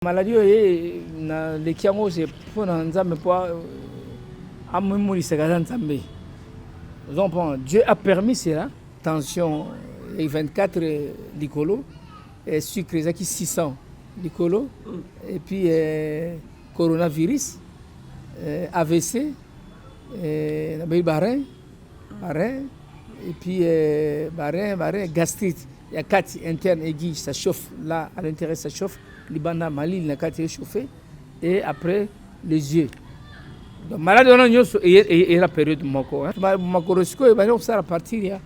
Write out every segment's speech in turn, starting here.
Maladie est na les kiango c'est pour nzambe pour amemori sagadan nzambe. Donc Dieu a permis cela. Tension les 24 likolo et sucre qui 600 likolo et puis coronavirus AVC na barin et puis barin gastrite. Il y a 4 internes aiguës, ça chauffe là à l'intérieur, ça chauffe. Libana Mali, la 4 chauffé et après les yeux. Donc malade on a et la période moko. Ma corosco et ben ça à partir ya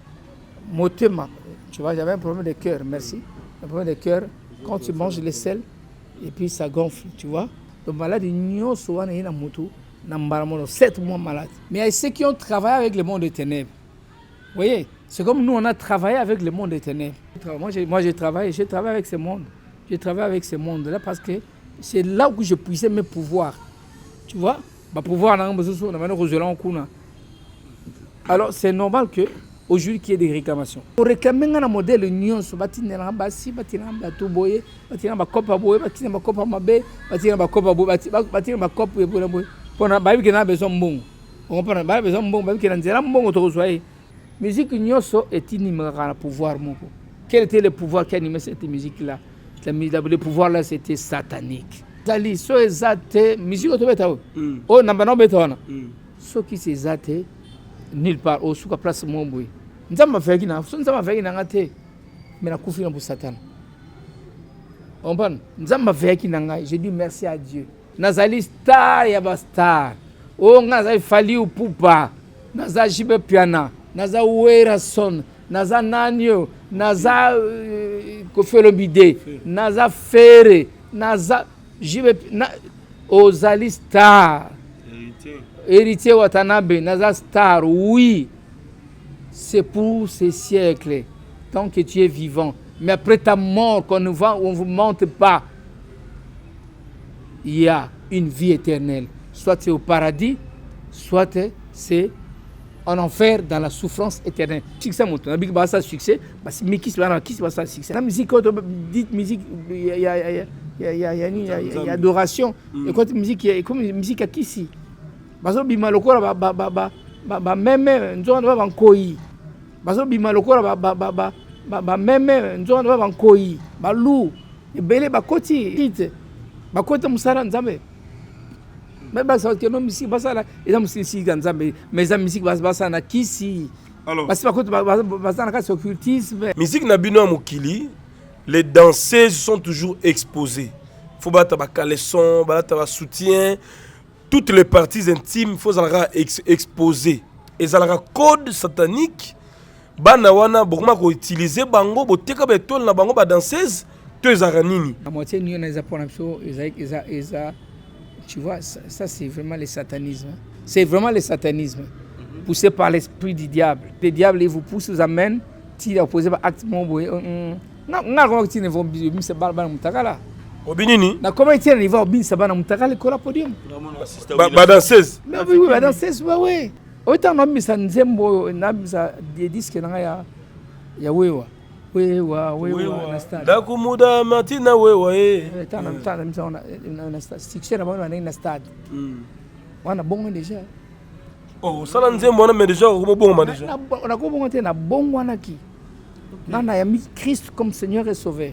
motema. Tu vois, j'avais un problème de cœur, merci. Un problème de cœur quand tu manges les sels et puis ça gonfle, tu vois. Donc malade nyo souvent na moto na mbaramono 7 mois malade. Mais il y a ceux qui ont travaillé avec le monde des ténèbres. Vous voyez, c'est comme nous on a travaillé avec le monde des ténèbres. Moi j'ai travaillé avec ce monde. Je travaille avec ce monde-là parce que c'est là où je puissais mes pouvoirs. Tu vois, alors c'est normal qu'aujourd'hui qu'il y ait des réclamations. Pour réclamer un modèle union, sur bâtiment bassi, bâtiment bateau boyé, bâtiment copa boyé, bâtiment copa mabé, bâtiment copa boyé, bâtiment copa boyé. Pour un bail qui n'a besoin de bon. On comprend un bail besoin de bon, bail qui n'a pas bon autour de musique union est inimaginable à pouvoir mon. Quel était le pouvoir qui animait cette musique-là? Le pouvoir là c'était satanique. Dali so ezate musique otobeta o namba no betona. So qui c'est ezate nulle part au suka place momboui. Nzamba feki na so nzamba feki na ngate mais na kufi na pour Satan. On parle nzamba feki na ngai, je dis merci à Dieu. Nazali star ya ba star. O ngaza fali upupa. Naza jibe piana, naza wera son, naza nanyo, naza kofelobide, naza fere, naza jibe ozali star. Héritier Watanabe, naza star, oui. C'est pour ces siècles, tant que tu es vivant. Mais après ta mort, quand on ne vous monte pas, il y a une vie éternelle. Soit c'est au paradis, soit c'est en enfer dans la souffrance éternelle. Succès monte, on a dit ça succès, parce que qui va ça succès. La musique, quand on dit musique, il y a adoration. Et quand musique, il y a comme musique à qui si. Parce que bima lokora même nzo na ba nkoi. Parce que bima lokora même nzo na ba nkoi. Ba lu, ebele ba koti kite. Ba kota musara nzambe. Mais ça que non musique basa là et musique nzambe mais ça musique basa na kisi alors parce que basa na occultisme musique na bino mokili les danseuses sont toujours exposées faut battre ba caleçon battre ba soutien toutes les parties intimes faut zalaka exposer et zalaka code satanique bana wana bokuma ko utiliser bango boteka ba tol na bango ba danseuse to ezaka nini la moitié ni na za pona so eza. Tu vois, ça c'est vraiment le satanisme. C'est vraiment le satanisme. Poussé par l'esprit du diable. Le diable, il vous pousse, vous amène, il a posé un acte. Non, comment tu ne vas pas se barber mutakala? Obinini? Na comment tu ne vas pas se barber mutakala le podium? Ba danseuse. Mais oui, ba danseuse, oui. Autant on a mis ça nzembo, on a mis ça des disques na ya wewa. Wewa na stade. Dakumuda Martina wewa Tana na succès na bana na stade. Wana bongo déjà. Oh, sala nzembo wana mais déjà ko bongo déjà. On a ko bongo te na bongo wana ki. Nana ya mis Christ comme Seigneur et Sauveur.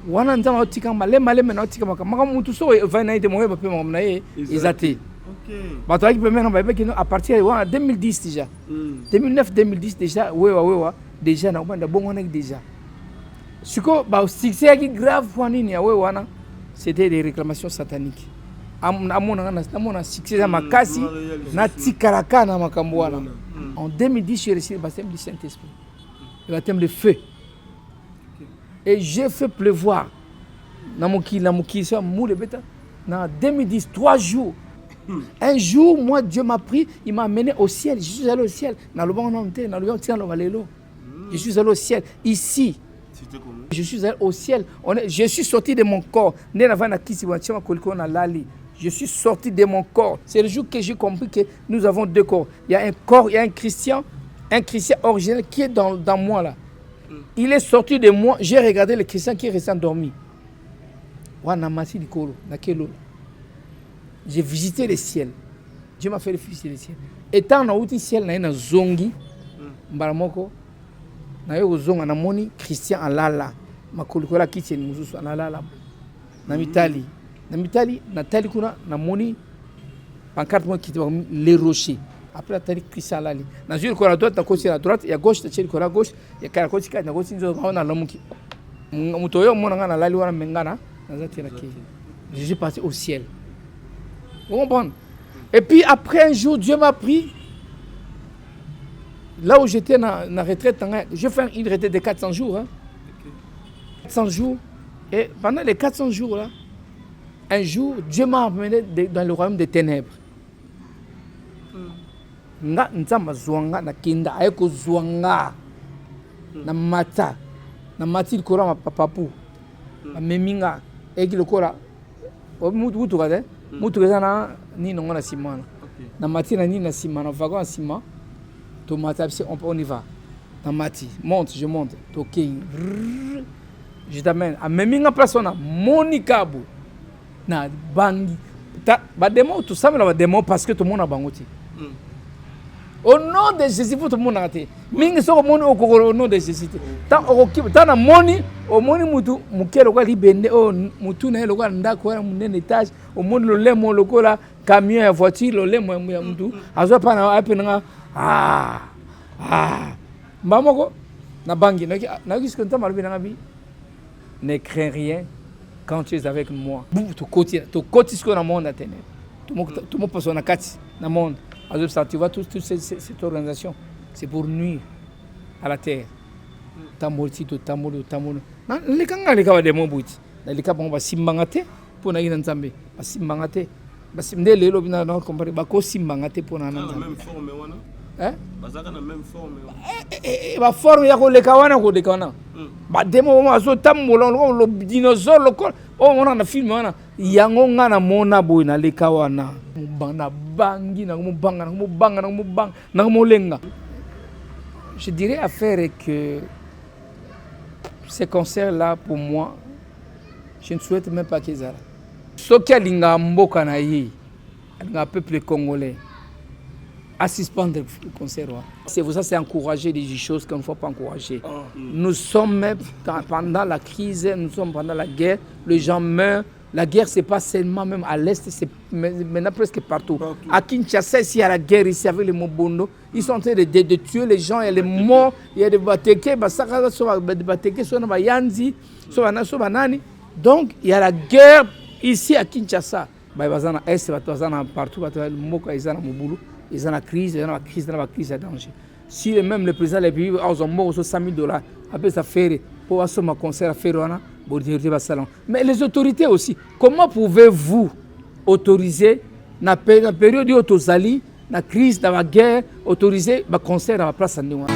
Wana nzama otika male na otika maka mutu so va na ite mo ba pe mo na ezate. OK. Ba to ki premier na ba ki à partir de 2010 déjà. 2009 2010 déjà wewa déjà na banda bongo nek déjà. Siko ba succès qui grave wanini ya wana c'était des réclamations sataniques. Amona succès za makasi na tikaraka na makambo wana. En 2010 j'ai reçu le baptême du Saint-Esprit. Le baptême de feu. Et j'ai fait pleuvoir na moki ça moule beta na 2010 3 jours. Un jour moi Dieu m'a pris, il m'a amené au ciel, je suis allé au ciel na le bon nom na le tient le valelo. Je suis allé au ciel ici. Je suis allé au ciel. Je suis sorti de mon corps. Je suis sorti de mon corps. C'est le jour que j'ai compris que nous avons deux corps. Il y a un corps, il y a un chrétien originel qui est dans moi là. Il est sorti de moi. J'ai regardé le chrétien qui est resté endormi. J'ai visité le ciel. Dieu m'a fait visiter le ciel. Étant dans le ciel, il y a un zongi. Mbaramoko. Il y a un zongi. Il y a Christian Alala. Ma kolikola kitchen mususu Alala. Na Mitali. Na Mitali, Natali kuna na moni pancarte moi qui les rochers. Après la tali Christian Alali. Na jure ko la droite, na côté la droite, il y a gauche, na ko la gauche, il y a kala côté ka na côté nzo na lamuki. Mutoyo mona ngana lali wana mengana. Je suis parti au ciel. Vous comprenez? Et puis après un jour, Dieu m'a pris. Là où j'étais dans la retraite, je fais une retraite de 400 jours. Hein. 400 jours. Et pendant les 400 jours là, un jour, Dieu m'a emmené dans le royaume des ténèbres. Nga nzamba zwanga na kinda ayeko zwanga na mata na matil kora ma papapu na meminga eki lokora mutu kade mutu kana ni nongo na simana na mati na ni na simana vago na sima to mata on y va na mati monte je monte to kei je t'amène à meminga place on a monikabu na bangi ba démon tout ça mais ba démon parce que tout le monde a bangoti. Au nom de Jésus, tout le monde a été. Mingi soko moni au nom de Jésus. Tant na moni, au moni mutu mukelo kwa libende o mutu na lokwa ndako ya munene étage, au moni lo lemo lokola camion ya voiture lo lemo ya mutu. Azo pa na ape nga Mamoko na bangi na kisko nta malubi na bi. Ne crains rien quand tu es avec moi. Tu côté ce qu'on a monde à tenir. Tout le monde passe na kati na monde. Tu vois, toute cette organisation, c'est pour nuire à la terre. Tamolti, tamolo. Les gens qui ont des mots, les gens qui ont simbangate pour na inanzambe, simbangate, basimde lelo bina na compare bako simbangate pour na nanzambe. Même forme wana. Hein? Bazaka na même forme wana. Ba forme ya ko le kawana. Ba demo ma so tamolo lo dinosaure lo ko on a film wana yango ngana mona boy na le kawana. Je dirais à faire que ces concerts-là, pour moi, je ne souhaite même pas qu'ils aillent. Ce qui est le peuple congolais, à suspendre le concert. C'est pour ça que c'est encourager des choses qu'il ne faut pas encourager. Nous sommes pendant la crise, nous sommes pendant la guerre, les gens meurent. La guerre, ce n'est pas seulement même à l'Est, c'est maintenant presque partout. À Kinshasa, ici, il y a la guerre, ici, avec les Mobondo. Ils sont en train de tuer les gens, il y a les morts, il y a des bateke, donc, il y a la guerre ici à Kinshasa. Partout, ils ont la crise, il y a la crise à danger. Si même le président des pays ont mort $100 000, après ça fait pour avoir un concert à faire. Mais les autorités aussi, comment pouvez-vous autoriser, dans la période où vous allez, dans la crise, dans la guerre, autoriser un concert à la place de nous?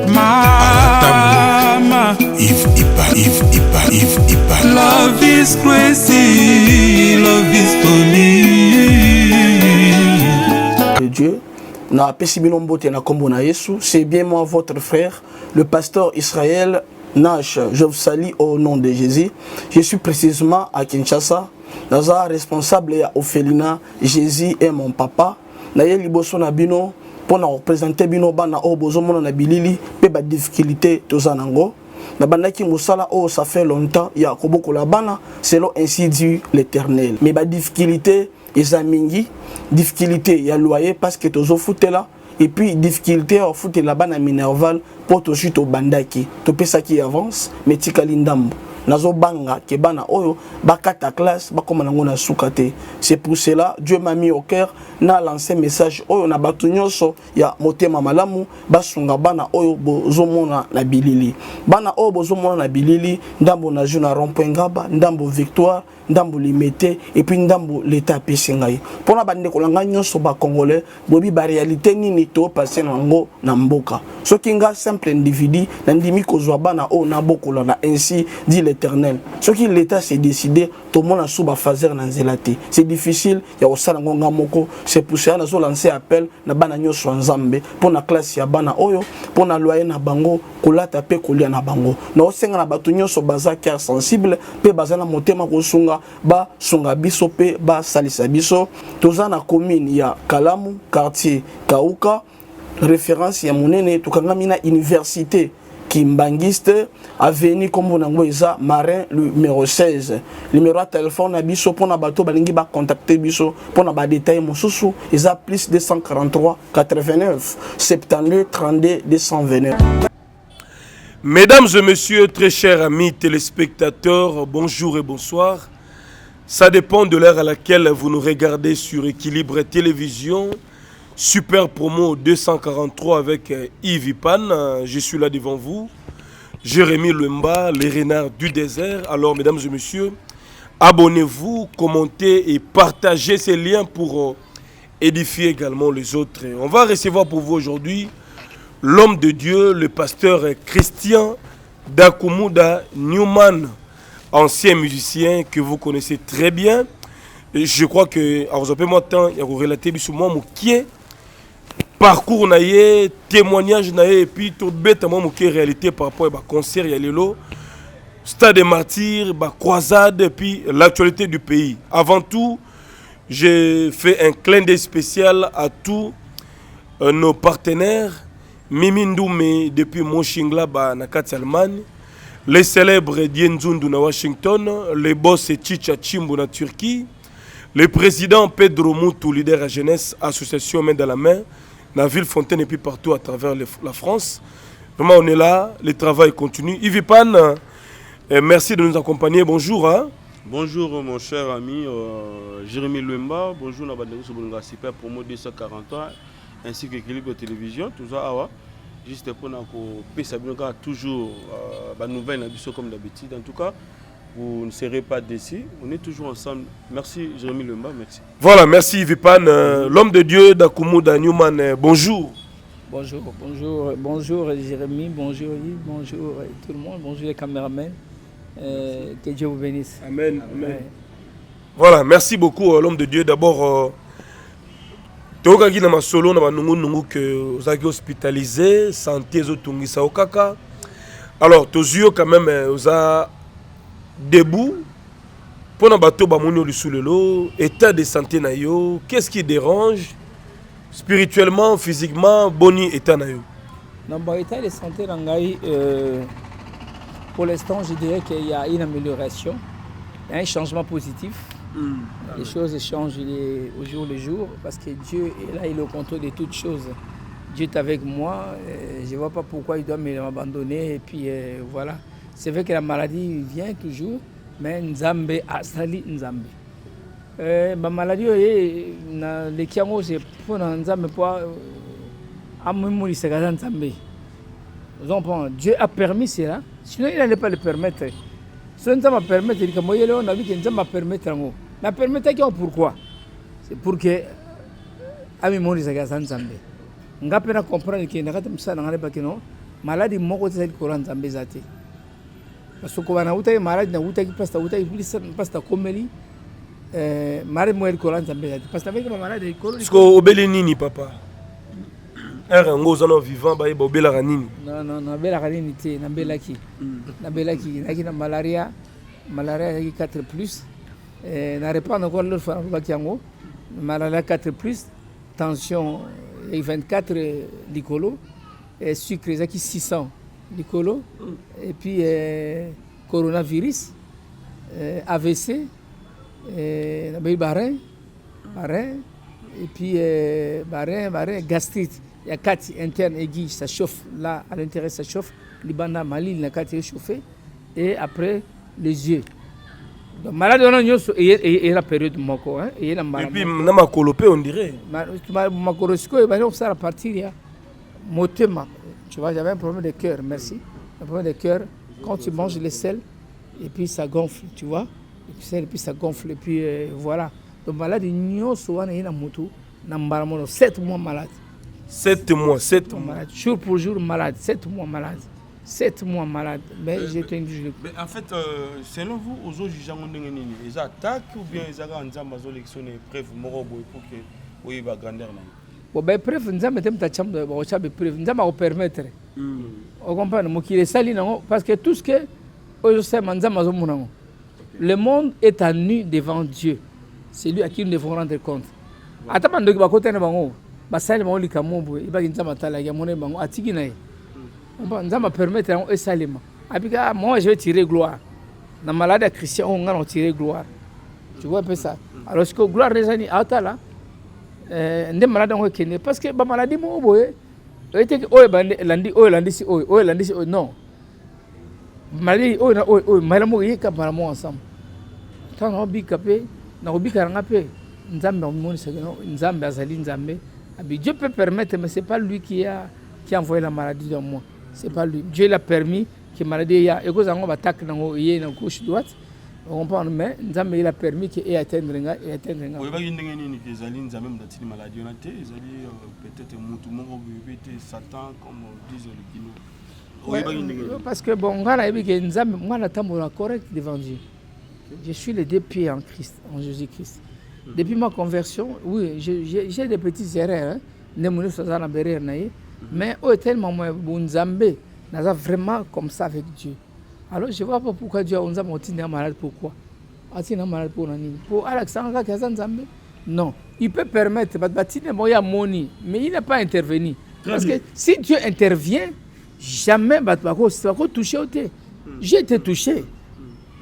Mama, if love is crazy, love is funny. Dieu, na pesibino mbote na kombo na Yesu, c'est bien moi votre frère, le pasteur Israël Nash. Je vous salue au nom de Jésus. Je suis précisément à Kinshasa. Naza responsable ya Ophelina. Jésus est mon papa. Naye liboso na bino pour représenter bino bana o bozo mona na bilili pe ba difficulté tozanango. Na bandaki musala o ça fait longtemps ya koboko la bana selon ainsi dit l'Éternel. Mais ba difficulté ezamingi, difficulté ya loyer parce que tozo futela. Et puis, difficulté à foutre là-bas à Minerval pour tout de suite au bandaki. Tout ça qui avance, mais tikalindambo. Nazo banga, kebana oyo, bakata classe, bakomanangona soukate. C'est pour cela, Dieu m'a mis au cœur, na lancé message oyo, na batunyoso, ya motema malamu, basunga bana oyo, bozomona na bilili. Bana oyo, bozomona na bilili, ndambo na juna rompengaba, ndambo victoire, ndambo limité, et puis ndambo l'état pesengai. Pour na bande kolanga nyoso ba congolais, bobi ba réalité nini to passé nango na mboka. So kinga simple individu, nandimi kozwa bana oyo na bokola na ainsi dit l'éternel. Ce qui l'État s'est décidé, tout le monde a sous fazer dans zélate. C'est difficile, il y a aussi un moko, c'est pour ça qu'on a lancé appel na bana nyoswa nzambe pour la classe ya bana oyo, pour na loyer na bango, kola tape kolia na bango. Na osenga na batu nyoswa baza cœur sensible, pe baza na motema ko sunga ba sunga biso pe ba salisa biso. Toza na commune ya Kalamu, quartier Kauka, référence ya monene tukanga université Kimbangiste, avenue comme on a Marin numéro 16. Numéro de téléphone à biso pour na bateau balingi ba contacter biso pour na ba détail mosusu isa plus 243 89 72 32 229. Mesdames et messieurs, très chers amis téléspectateurs, bonjour et bonsoir. Ça dépend de l'heure à laquelle vous nous regardez sur Équilibre Télévision. Super promo 243 avec Yves Ipan. Je suis là devant vous. Jérémy Lemba, les renards du désert. Alors, mesdames et messieurs, abonnez-vous, commentez et partagez ces liens pour édifier également les autres. On va recevoir pour vous aujourd'hui l'homme de Dieu, le pasteur Christian Dakumuda Newman, ancien musicien que vous connaissez très bien. Je crois que, alors vous avez moi temps, il y a relaté sur moi mon qui est parcours naie, témoignage naie et puis tout bête moi mon réalité par rapport à concert il y a l'élo, stade des martyrs, croisade et puis l'actualité du pays. Avant tout, j'ai fait un clin d'œil spécial à tous nos partenaires. Mimi Ndoumé depuis Monchingla Nakati Allemagne, les célèbres Dienzundu na Washington, les boss Chicha Chimbo na Turquie, le président Pedro Moutou, leader à jeunesse, association main dans la main, dans la ville Fontaine et puis partout à travers la France. Vraiment on est là, le travail continue. Yves Pan, merci de nous accompagner, bonjour. Hein? Bonjour mon cher ami Jérémy Lemba, bonjour Nabadego Sobonga Super Promo 243 ainsi que Équilibre Télévision, tout ça juste pour nous toujours nouvelles comme d'habitude. En tout cas, vous ne serez pas déçus, on est toujours ensemble. Merci Jérémy Lemba, merci. Voilà, merci Vipan, l'homme de Dieu Dakumuda Newman, bonjour. Bonjour, bonjour, bonjour Jérémy, bonjour Yves, bonjour tout le monde, bonjour les caméramans. Que Dieu vous bénisse. Amen. Amen. Ouais. Voilà, merci beaucoup l'homme de Dieu. D'abord, Tokaki na masolo na banungu nungu que vous avez hospitalisé, santé zotungisa okaka. Alors, tozio quand même vous a debout pour na bateau ba monyo lisulelo, état de santé na yo, qu'est-ce qui dérange spirituellement, physiquement, boni état na yo? Non, ba état de santé na ngai pour l'instant, je dirais qu'il y a une amélioration, il y a un changement positif. Les choses changent au jour le jour parce que Dieu est là, il est au contrôle de toutes choses. Dieu est avec moi, je ne vois pas pourquoi il doit m'abandonner. Et puis voilà, c'est vrai que la maladie vient toujours, mais Nzambe a sali Nzambe. Ma maladie, le kiango, c'est pour Nzambe pour amemourir ce gars Nzambe. Dieu a permis cela, sinon il n'allait pas le permettre. Si Nzambe m'a permis, il dit que moi, on a vu que Nzambe m'a permis. Mais permis pourquoi? C'est pour que Ami Mori Zagazan Nzambe. Nga pena comprendre que nakata msana ngale bakino maladi moko tsali Coran Nzambe zate. Parce que quand on a malade na uta ki pasta komeli mare mo el Coran Nzambe zate. Parce que avec ma malade ko est-ce que obeli nini papa? Erango zano vivant ba yeba obela ranini. Non, bela ranini te na belaki. Na belaki na malaria est 4+. Na répondre encore l'autre fois bakiango. Malaria 4+, tension 24 licolo, sucre 600 licolo, et puis coronavirus, AVC, barin, et puis barin, gastrite. Il y a 4 internes aiguës, ça chauffe là, à l'intérieur ça chauffe, Libana, Mali, il y a 4 chauffés, et après les yeux. Donc, malade, on a la période de moko, et puis na makolopé on dirait. Makorosiko, ça à partir de motema. Tu vois, j'avais un problème de cœur, merci. Un problème de cœur, quand tu manges les sels, et puis ça gonfle, tu vois. Et puis ça gonfle, et puis voilà. Donc malade, il y a souvent une moto, 7 mois malade. 7 mois. Malade. Jour pour jour malade, 7 mois malade. 7 mois malade. Mais j'étais une juge. Mais en fait, selon vous, aux autres juges, ils attaquent ou bien ils attaquent en élection et preuve pour que vous ayez grandeur. Bon, ben, preuve, nous avons ta chambre, nous avons permettre. On comprend, parce que tout ce que le monde est à nu devant Dieu. C'est lui à qui nous devons rendre compte. Attends, nous avons côté de bango, basal bango likambo, il va nous matala ya monnaie bango atiki na. Nous avons permettre un salima. Abika, moi je vais tirer gloire. Dans malade chrétien, on va tirer gloire. Tu vois un peu ça. Alors ce que gloire les années atala. Ndé malade on kene parce que ba maladie mo boye était oy bande landi si oy non maladie oy na oy malamo yeka malamo ensemble tant on bi capé na obi karanga pe nzambe on se no nzambe azali nzambe abi Dieu peut permettre mais c'est pas lui qui a envoyé la maladie dans moi, c'est pas lui. Dieu l'a permis que maladie ya et que ça on va attaquer dans yé na gauche droite. On comprend, mais Nzambe il a permis qu'il ait atteindre nga et atteindre nga. Oui, parce que ni que Zali Nzambe m'dati maladie on a été Zali peut-être tout le monde peut Satan comme disent le Kino. Parce que bon ngana yebi que Nzambe moi na tambola correct devant Dieu. Je suis les deux pieds en Christ, en Jésus-Christ. Depuis ma conversion, oui, j'ai des petites erreurs hein. Ne mounu ça na berrer naïe, mais au tellement moi Nzambe n'a vraiment comme ça avec Dieu. Alors je ne vois pas pourquoi Dieu a dit malade. Pourquoi? Malade pour Nani. Pour Alexandre Kazanzambe? Non. Il peut permettre, mais il n'a pas intervenu. Parce que si Dieu intervient, jamais ne va toucher au thé. J'ai été touché.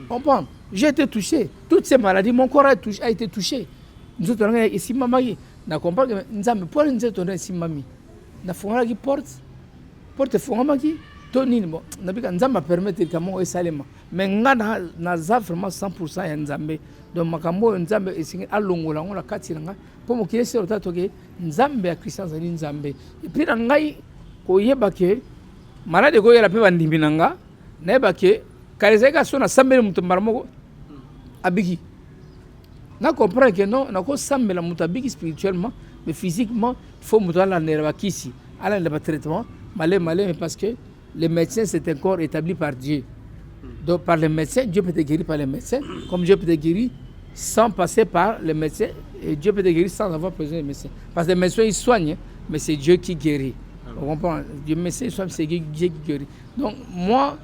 Comprends? J'ai été touché. Toutes ces maladies, mon corps a été touché. Nous sommes ici, maman. Nous comprenons que nous avons pour nous être ici, mamie. Nous avons une porte fondamaki. Tony bon nabika nzamba permettre kamo esalema mais ngana naza vraiment 100% ya nzambe donc makambo nzambe esingi alongola ngola kati nga po mokile se otato ke nzambe ya Christian zali nzambe et puis na ngai ko yeba ke malade ko yela pe bandimbi nanga na yeba ke kalezeka so na sambele mutu marmoko abiki na comprendre que non na ko sambela mutu abiki spirituellement mais physiquement faut mutu ala nerva kisi ala le traitement malé mais parce que les médecins, c'est un corps établi par Dieu. Donc, par les médecins, Dieu peut te guérir par les médecins, comme Dieu peut te guérir sans passer par les médecins, et Dieu peut te guérir sans avoir besoin des médecins. Parce que les médecins, ils soignent, mais c'est Dieu qui guérit. On comprend? Dieu, médecin, c'est Dieu qui guérit. Donc, moi,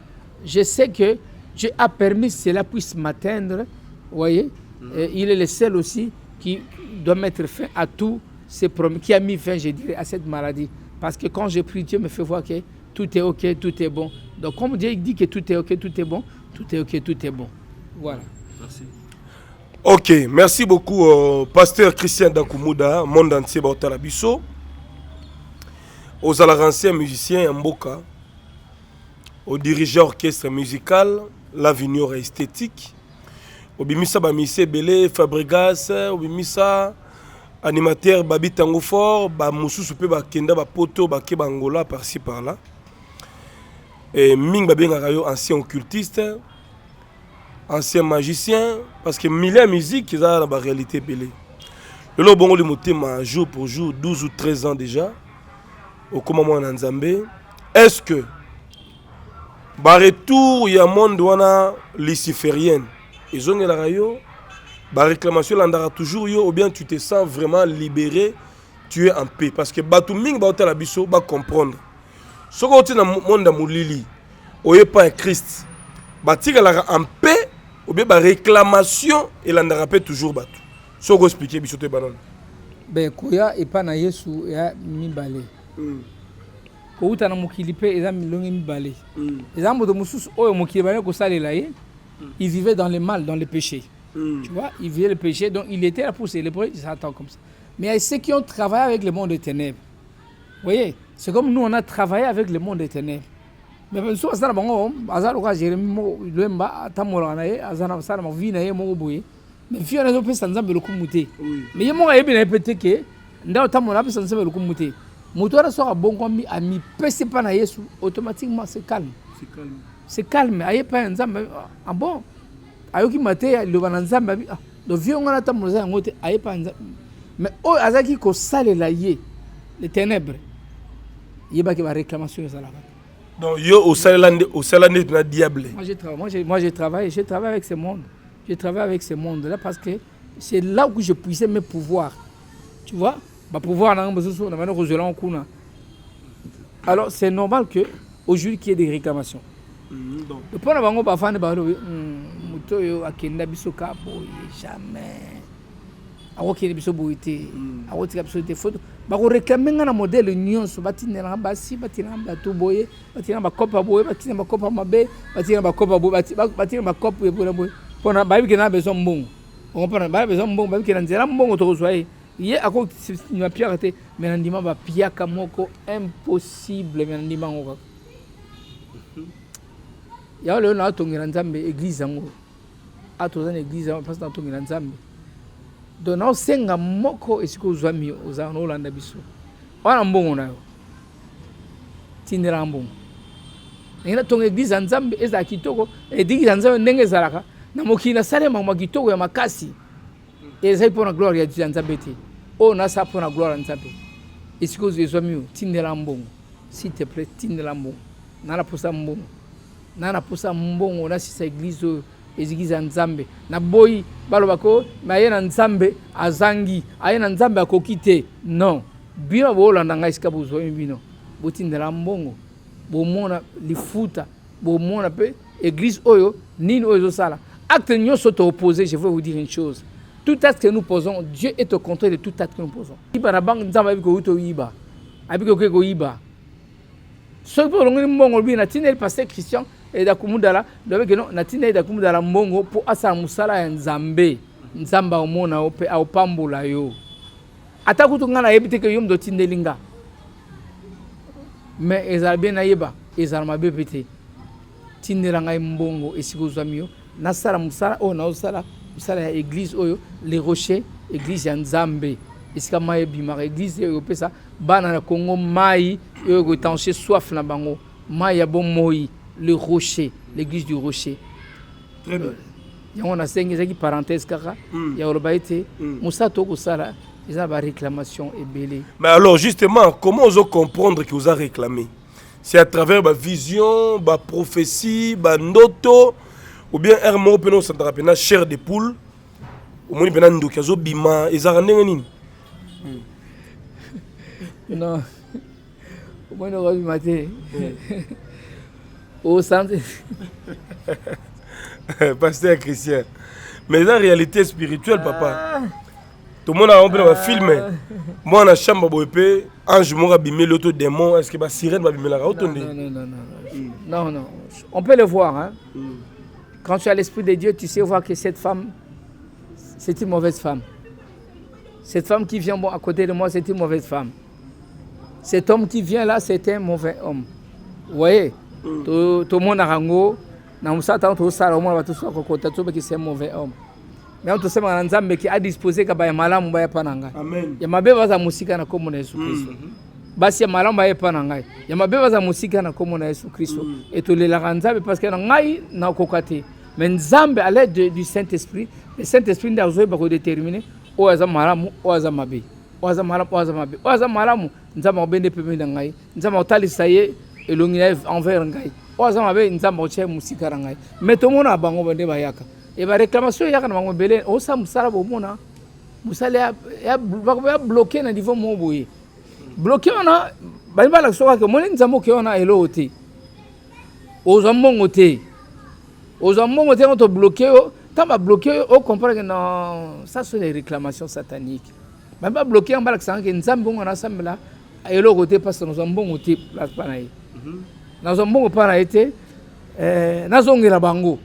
je sais que Dieu a permis que cela puisse m'atteindre. Vous voyez? Et il est le seul aussi qui doit mettre fin à tous ces problèmes, qui a mis fin, je dirais, à cette maladie. Parce que quand je prie, Dieu me fait voir que tout est ok, tout est bon. Donc comme Dieu dit que tout est ok, tout est bon, tout est ok, tout est bon. Voilà. Merci. Ok, merci beaucoup, pasteur Christian Dakoumouda, monde entier, Baotalabiso. Aux anciens musiciens Mboka, aux dirigeants orchestre musical, l'avenir esthétique, au Bimisa Bamise Belé, Fabregas, au Bimisa animateur Babi Tango Fort, Moussou Soupé Bakenda, Poto, Bake Bangola, par-ci par-là. Et Ming Babien Arayo, ancien occultiste, ancien magicien, parce que milliers de musique, ils ont la réalité belée. Le lot bon le moté jour pour jour, 12 ou 13 ans déjà, au commandement en Nzambé. Est-ce que, par retour, il y a un monde wana luciférienne, ils ont la rayo, par réclamation, l'andara toujours yo, ou bien tu te sens vraiment libéré, tu es en paix. Parce que Batou Ming Baouta la Bisso va comprendre. Ce que tu es dans le monde de Moulili, ou pas un Christ, Batik en paix, ou bien par réclamation, et l'andara paix toujours Batou. Ce que tu expliques, Bisso te banon. Ben, Koya et pas na Yesu, ya mi balé. Kouta na mokilipe, et mi longi mi balé. Les âmes de Moussous, oh, mokilipe, ko sale la ye, ils vivaient dans le mal, dans le péché. Tu vois, il vivait le péché, donc il était là pour célébrer, il s'attend comme ça. Mais il y a ceux qui ont travaillé avec le monde des ténèbres. Vous voyez, c'est comme nous, on a travaillé avec le monde des ténèbres. Mais bien sûr, ça va Jérémie, Lemba, Tamoranae, Azana, Salama, Vinae, Moboye. Mais il y a des gens qui ont été mais il y a des gens qui ont été dans Tamoranae, qui ont été moteur sera bon comme ami, c'est pas na Yesu, automatiquement c'est calme. C'est calme, il n'y a pas un zamba. Ah bon? Ayoki maté le bananzamba le vieux on a tamoza ngote ayepa mais o azaki ko sale la ye les ténèbres yeba ki ba réclamation ça là Donc, yo au Salandé, tu as diable. Moi, je travaille avec ce monde. Je travaille avec ce monde-là parce que c'est là où je puissais mes pouvoirs. Tu vois? Alors, c'est normal qu'aujourd'hui, qu'il y ait des réclamations. Le point de vue, jamais. Alors qu'il y a des beauté, alors qu'il y a des photos. Bah on réclame un modèle union sur bâtiment basi, bâtiment bateau boyé, bâtiment copa boyé, bâtiment copa mabé, bâtiment copa boyé, bâtiment copa boyé. Pour na baby qui n'a besoin bon. On prend baby besoin bon, baby qui n'a pas bon autour soyez. Hier à cause il m'a pire arrêté, mais n'andima ba pia kamoko impossible mais n'andima ngoko. Ya le na tongira nzambe église ngo. A tozana église parce que tongira nzambe. Donc na senga moko esiko zwami ozana olanda biso wana mbongo nayo tindira mbongo ngina tonga église nzambe eza kitoko église nzambe ndenge zalaka na mokina salema ma kitoko ya makasi eza ipona gloire ya nzambe te o na sa pona gloire nzambe esiko zwami tindira mbongo s'il te plaît tindira mbongo nana posa mbongo na sisa église ezigiza nzambe na boyi baloba ko maye na nzambe azangi aye na nzambe akokite non bino bolanda ngai sika bozo bino botindela mbongo bomona lifuta bomona pe église oyo nini oyo sala acte nyonso to opposé. Je veux vous dire une chose, tout acte que nous posons, Dieu est au contraire de tout acte que nous posons. Iba na bank nzambe abiko uto iba abiko ko iba so ko ngoni mbongo bina tinel pasteur Christian et d'akumudala donc non natina et d'akumudala mbongo pour asa musala ya nzambe nzamba omona ope au pambola yo atakutu ngana yebite ke yom do tindelinga mais ezal bien ayeba ezal mabe pete tindelanga mbongo esiko zwamio nasala musala o na osala musala ya église oyo les rochers église ya nzambe esika maye bimara église yo pesa bana na Congo mai yo ko tancher soif na bango mai ya bon moi. Le rocher, l'église du rocher. Très bien. On a cinq parenthèses kaka. Il y a Orobaïté. Moussa Toko Sala. Ils ont réclamation et belé. Mais alors justement, comment vous comprendre que vous avez réclamé? C'est à travers ma vision, ma prophétie, ma noto, ou bien un mot penon s'entrapena chair de poule, ou moins penon ndokazo bima, ils ont rendu nini? Non. Au moins on va mater. Au centre. Pasteur Christian. Mais la réalité spirituelle, papa. Tout le monde a rempli un film. Moi, dans la chambre, ange m'a abîmé l'auto démon. Est-ce que ma sirène m'a abîmé la route? Non. On peut le voir. Hein? Quand tu as l'Esprit de Dieu, tu sais voir que cette femme, c'est une mauvaise femme. Cette femme qui vient à côté de moi, c'est une mauvaise femme. Cet homme qui vient là, c'est un mauvais homme. Vous voyez? Tout le monde a rango, na musata tout ça, au moins va tout ça que c'est un mauvais homme. Mais on te sait que Nzambe qui a disposé que ba malamu ba pananga. Amen. Ya mabeba za musika na komo na Yesu Kristo. Basi ya malamu ba pananga. Ya mabeba za musika na komo na Yesu Kristo. Et to le la Nzambe parce que ngai na kokate. Mais Nzambe à l'aide du Saint-Esprit, le Saint-Esprit nda zo ba ko déterminer o aza malamu o aza mabe. O aza malamu o aza mabe. O aza malamu Nzambe obende pembe ngai. Nzambe otalisa ye elongina envers ngai oza mabe nzamba oche musika ngai mais to mona bango bande bayaka e ba réclamation yaka na bango belé o sa musala bo mona musala ya bloqué na niveau mo boye bloqué ona ba bala soka ke moni nzambo ke ona elo te oza mbongo te on te bloqué tant ba bloqué o comprendre que non ça sont les réclamations sataniques ba ba bloqué en bala que ça que nzambo ngona sambela elo côté parce que nous avons bon côté place panaï nazo mbongo pana été nazongela bango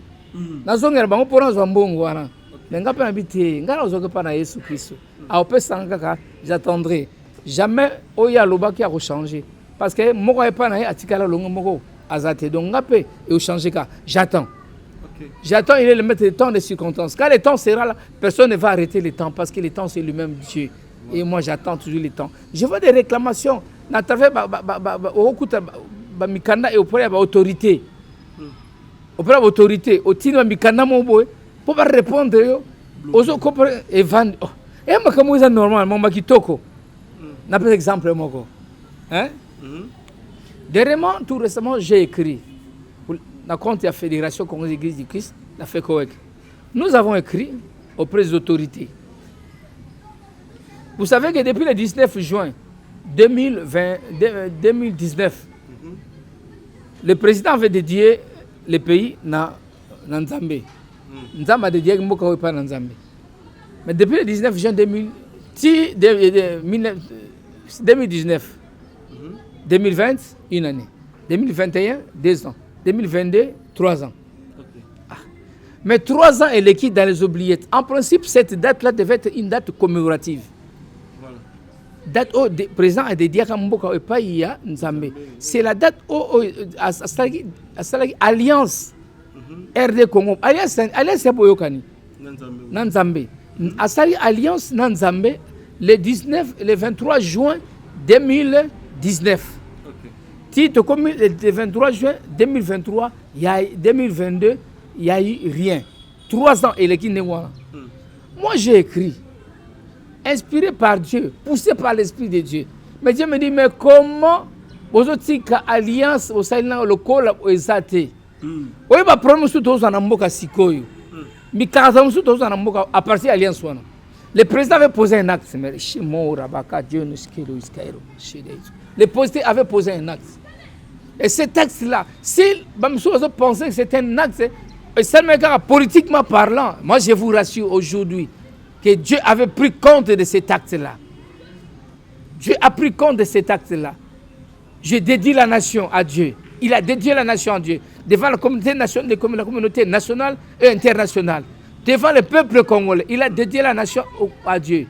pour nazo mbongo wana lenga pana bité ngala ozoke pana Yesu Kristo a opesa ngaka j'attendrai jamais oya loba qui a changer parce que moko e pana atikala longo moko azate donc ngapé et changer ka j'attends. Il est le maître des temps des circonstances. Quand le temps sera là, personne ne va arrêter le temps parce que le temps c'est lui-même Dieu. Et moi j'attends toujours le temps. Je vois des réclamations à travers mikanda et auprès de l'autorité. Auprès de l'autorité, au titre de mikanda pour pas répondre aux autres et vendre. Et moi comme c'est normal, mon makitoko. N'a pas exemple moko. Hein? Dernièrement, tout récemment, j'ai écrit pour la compte de la Fédération Congolaise d'Église du Christ, la FECOEC. Nous avons écrit auprès des autorités. Vous savez que depuis le 19 juin 2019, le président avait dédié le pays à Nzambé. Nzambé a dédié Mboka Wepa Nzambé. Mais depuis le 19 juin 2019, 2020, une année. 2021, 2 ans. 2022, 3 ans. Ah. Mais 3 ans, elle est qui dans les oubliettes. En principe, cette date-là devait être une date commémorative. Date où le président a dédié à Mboka Wepa Nzambé. C'est la date où Alliance RD Congo. Alliance c'est Boyokani. Nzambé. Asali Alliance Nzambé le 23 juin 2019. Titre comme le 23 juin 2023, 2022, il n'y a eu rien. 3 ans, et qui n'est pas. Moi, j'ai écrit, inspiré par Dieu, poussé par l'Esprit de Dieu. Mais Dieu me dit, mais comment vous avez alliance au Sahel, le col au Ezate? Oui, va prendre sous tous en Amboka Sikoyo. Mais quand on sous tous en Amboka, à partir de l'alliance, le président avait posé un acte. Le président avait posé un acte. Et cet acte-là, si Bamsou pensait que c'était un acte, politiquement parlant, moi je vous rassure aujourd'hui que Dieu avait pris compte de cet acte-là. Dieu a pris compte de cet acte-là. Je dédie la nation à Dieu. Il a dédié la nation à Dieu. Devant la communauté nationale et internationale. Devant le peuple congolais, il a dédié la nation à Dieu.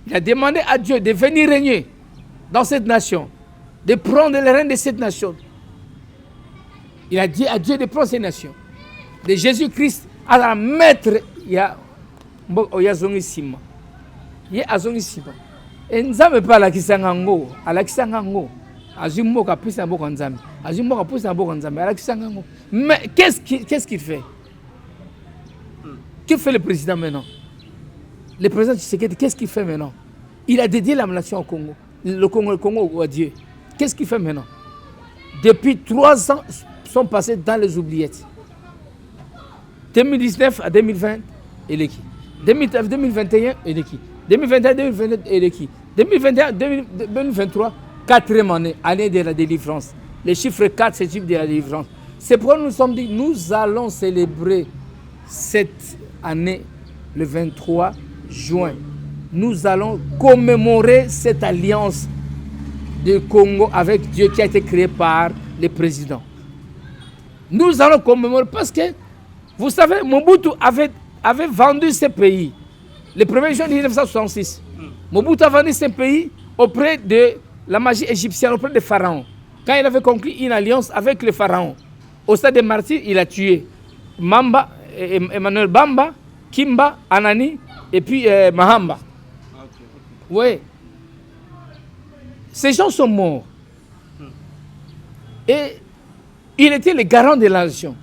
Il a demandé à Dieu de venir régner dans cette nation, de prendre les rênes de cette nation. Il a dit à Dieu de prendre cette nation. De Jésus-Christ à la maître, il y a Zongisima. Il y a Zongisima. Et nous n'avons pas la Kisangango, à la Kisangango. Mais qu'est-ce qu'il fait? Que fait le président maintenant? Le président Tshisekedi, qu'est-ce qu'il fait maintenant? Il a dédié la nation au Congo, le Congo à Dieu. Qu'est-ce qu'il fait maintenant? Depuis 3 ans sont passés dans les oubliettes. 2019 à 2020, il est qui? 2021, il est qui? 2021, 2022, il est qui? 2021, 2023, 4e année de la délivrance. Le chiffre 4, c'est le chiffre de la délivrance. C'est pourquoi nous nous sommes dit, nous allons célébrer cette année, le 23 juin. Nous allons commémorer cette alliance du Congo avec Dieu qui a été créée par le président. Nous allons commémorer parce que, vous savez, Mobutu avait vendu ce pays. Le 1er juin 1966, Mobutu a vendu ce pays auprès de la magie égyptienne, auprès des pharaons. Quand il avait conclu une alliance avec les pharaons, au stade des martyrs, il a tué Mamba, Emmanuel Bamba, Kimba, Anani et puis Mahamba. Oui. Ces gens sont morts. Et il était le garant de la nation.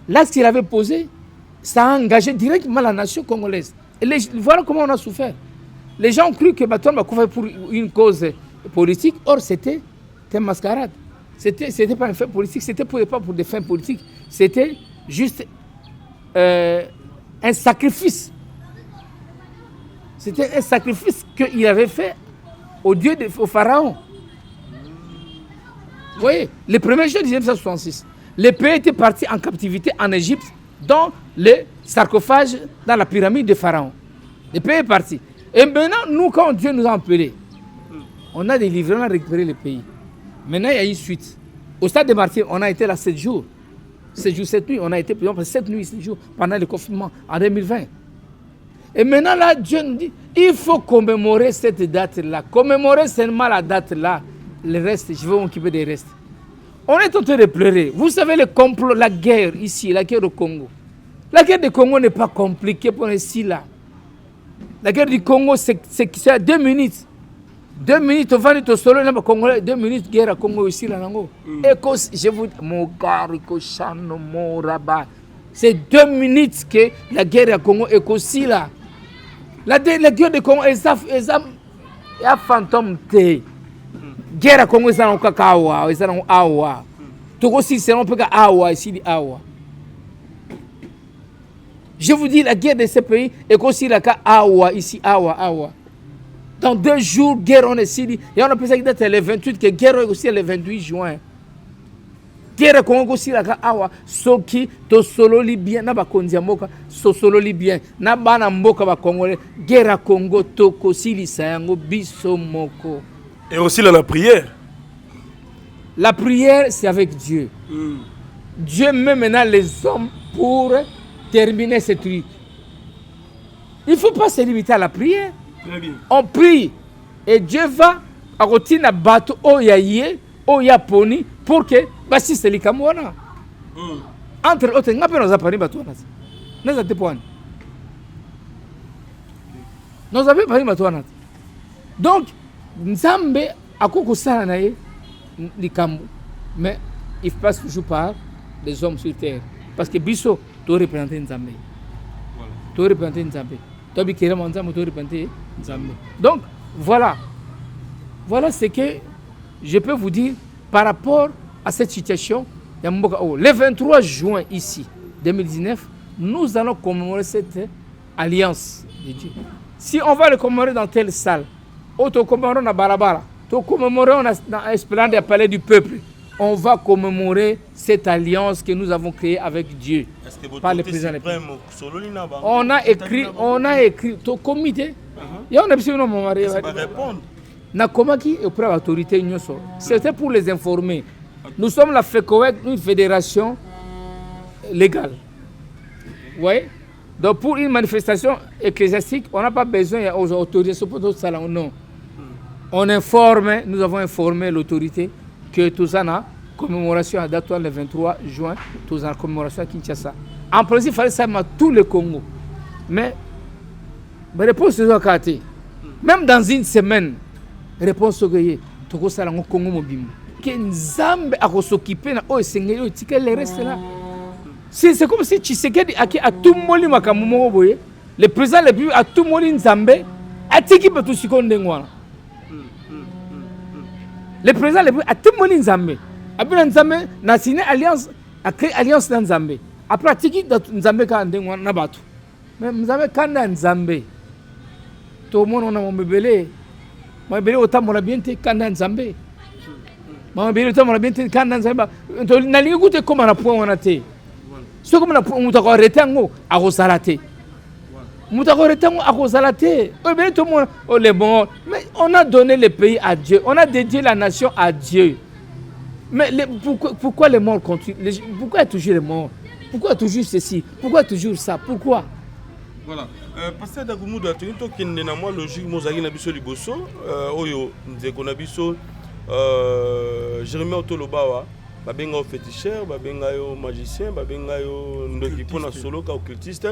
L'acte qu'il avait posé, ça a engagé directement la nation congolaise. Et voilà comment on a souffert. Les gens ont cru que Baton va couvrir pour une cause politique. Or, c'était une mascarade. C'était pas un fait politique, c'était pas pour des fins politiques. C'était juste un sacrifice. C'était un sacrifice qu'il avait fait au Dieu, au Pharaon. Vous voyez, le 1er juin 1966, le pays était parti en captivité en Égypte, dans le sarcophage, dans la pyramide de Pharaon. Le pays est parti. Et maintenant, nous, quand Dieu nous a appelés, on a délivré, on a récupéré le pays. Maintenant, il y a une suite. Au stade des martyrs, on a été là 7 jours. 7 jours, 7 nuits. On a été, par exemple, 7 nuits, 7 jours pendant le confinement en 2020. Et maintenant, là, Dieu nous dit, il faut commémorer cette date-là. Commémorer seulement la date-là. Le reste, je vais m'occuper des restes. On est en train de pleurer. Vous savez, le complot, la guerre ici, la guerre au Congo. La guerre du Congo n'est pas compliquée pour ici, là. La guerre du Congo, c'est à 2 minutes. 2 minutes, on va aller au solo, 2 minutes, guerre à Congo ici, là. Je vous dis, mon gars, mon rabat. C'est 2 minutes que la guerre à Congo est aussi là. La guerre du Congo, elle a fantôme. guerre Congo ça na kakawa ça na awa toko si c'est on peut awa ici di awa. Je vous dis la guerre de ces pays est aussi la ka awa ici awa. Dans 2 jours guerre on est ici et on a pensé que c'était le 28 que guerre aussi le 28 juin. Guerre Congo aussi la ka awa soki to solo libyen na ba kondia mboka so solo libyen na bana mboka ba congolais guerre Congo to ko silisa yango biso moko. Et aussi la prière. La prière, c'est avec Dieu. Dieu met maintenant les hommes pour terminer ce truc. Il ne faut pas se limiter à la prière. Très bien. On prie. Et Dieu va à côté de bateau Oyaye, Oyaponi, pour que Bassi se likamwana. Entre autres, nous avons appris bateau. Nous avons appris. Nous avons appris bateau. Donc, Nzambe a kokosala na ye likambo, mais il passe toujours par les hommes sur terre, parce que biso to représenter Nzambe, to représenter Nzambe, to bikira Nzambe, to représenter Nzambe. Donc voilà ce que je peux vous dire par rapport à cette situation. Le 23 juin ici 2019, nous allons commémorer cette alliance de Dieu. Si on va le commémorer dans telle salle, auto commémorer na barabara, to commémorer dans l'esplanade du palais du peuple, on va commémorer cette alliance que nous avons créée avec Dieu. Par le président. On a écrit au comité. Et on a besoin de répondre. C'était pour les informer. Nous sommes la FECOEC, une fédération légale. Oui. Donc pour une manifestation ecclésiastique, on n'a pas besoin aux autorités. Non. On informe, nous avons informé l'autorité que tout ça a commémoration à date le 23 juin, tout ça a commémoration à Kinshasa. En principe, il fallait ça à tout le Congo. Mais la réponse est à côté. Même dans une semaine, la réponse est à tout ça au Congo mobile. Que Nzambe a s'occuper na o sengeli o tika le reste là. C'est comme si Tshisekedi a tout moli makamumo boye. Le président le plus a tout moli Nzambe a tiki ba tout sikonde ngwana. Le président le plus a tout moli Nzambe. Après Nzambe na signé alliance a créé alliance dans Nzambe. Après tiki Nzambe ka ndengwana na batu. Mais Nzambe kanda Nzambe. To mono na mobele. Mobele otambola bien te kanda Nzambe. Mama biri to mara binti kan nan samba to nalingi gute ko mana point wana te so ko mana muta ko retango a ko salate muta ko retango a ko salate o bien to mo le bon mais on a donné le pays à Dieu, on a dédié la nation à Dieu. Mais pourquoi les morts continuent, pourquoi toujours les morts, pourquoi toujours ceci, pourquoi toujours ça, pourquoi? Voilà. Pasteur Dagoumouda, tu as dit que moi logique mozaki na biso liboso oyo nzeko na biso Jérémie Otolobawa, babenga au féticheur, babenga au magicien, babenga au ndoki pona solo ka occultiste.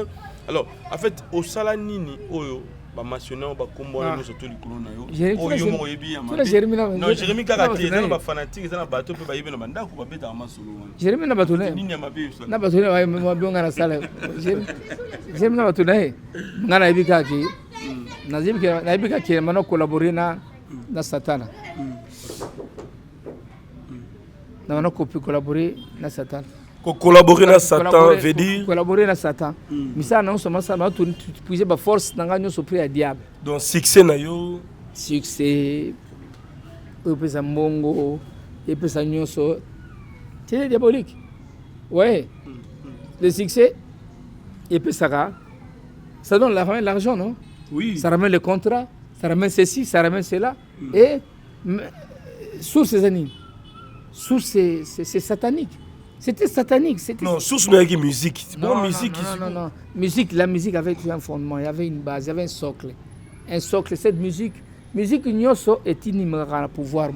Alors, en fait, au salanini oyo ba mationnant ba kombo na surtout likolo na yo. Oyo mo yebi ya mabe. Non, Jérémie Karate, na ba fanatique, na bato pe ba yebi na banda ko ba beta ma solo wana. Jérémie na batone. Nini ya mabe so. Na batone wa mo bionga na sala. Jérémie na batone. Ngana yebi ka ki. Na yebi ka ki mano collaborer na Satana. On a collaboré avec Satan. Collaborer avec Satan veut dire collaborer avec Satan. Mais ça non seulement ça va tout puiser ba force dans gagner au prix à diable. Donc succès na yo succès au pesa mbongo et pesa nyoso. C'est diabolique. Ouais. Le succès et pesa ça donne l'argent non? Oui. Ça ramène le contrat, ça ramène ceci, ça ramène cela et source ces années. Source c'est satanique. C'était satanique. Non, source mais avec musique. Non, musique. Non. Musique, la musique avait un fondement, il y avait une base, il y avait un socle. Un socle. Cette musique Nyoso est inimaginable à pouvoir.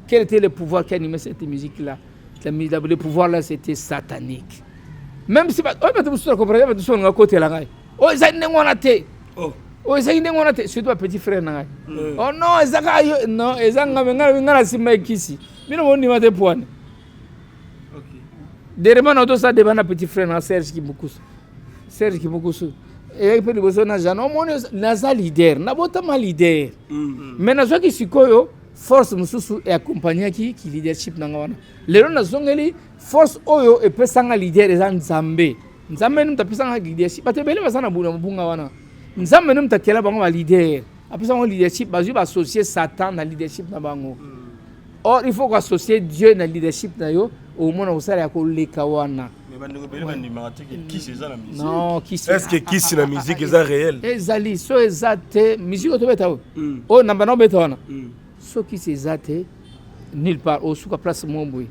Quel était le pouvoir qui animait cette musique-là? Le pouvoir là, c'était satanique. Même si surtout un petit frère. Oh non, non, derrière nous, ça devant un petit frère, Serge Kibukusu. Et puis, nous avons un leader, nous avons un leader. Mais nous avons un force mususu et accompagner qui leadership nanga wana lelo na zongeli force oyo et pesanga leader eza nzambe nzambe num tapesanga leadership batebele basana bunga wana nzambe num takela bango ba leader apesanga leadership bazu ba associer Satan na leadership na bango or il faut associer Dieu na leadership na yo au moins osala ya koleka wana. Non, est-ce que qui c'est la musique est réelle? Ezali so ezate musique to beta o namba no beta wana so qui c'est ezate nulle part au souka place Momboué.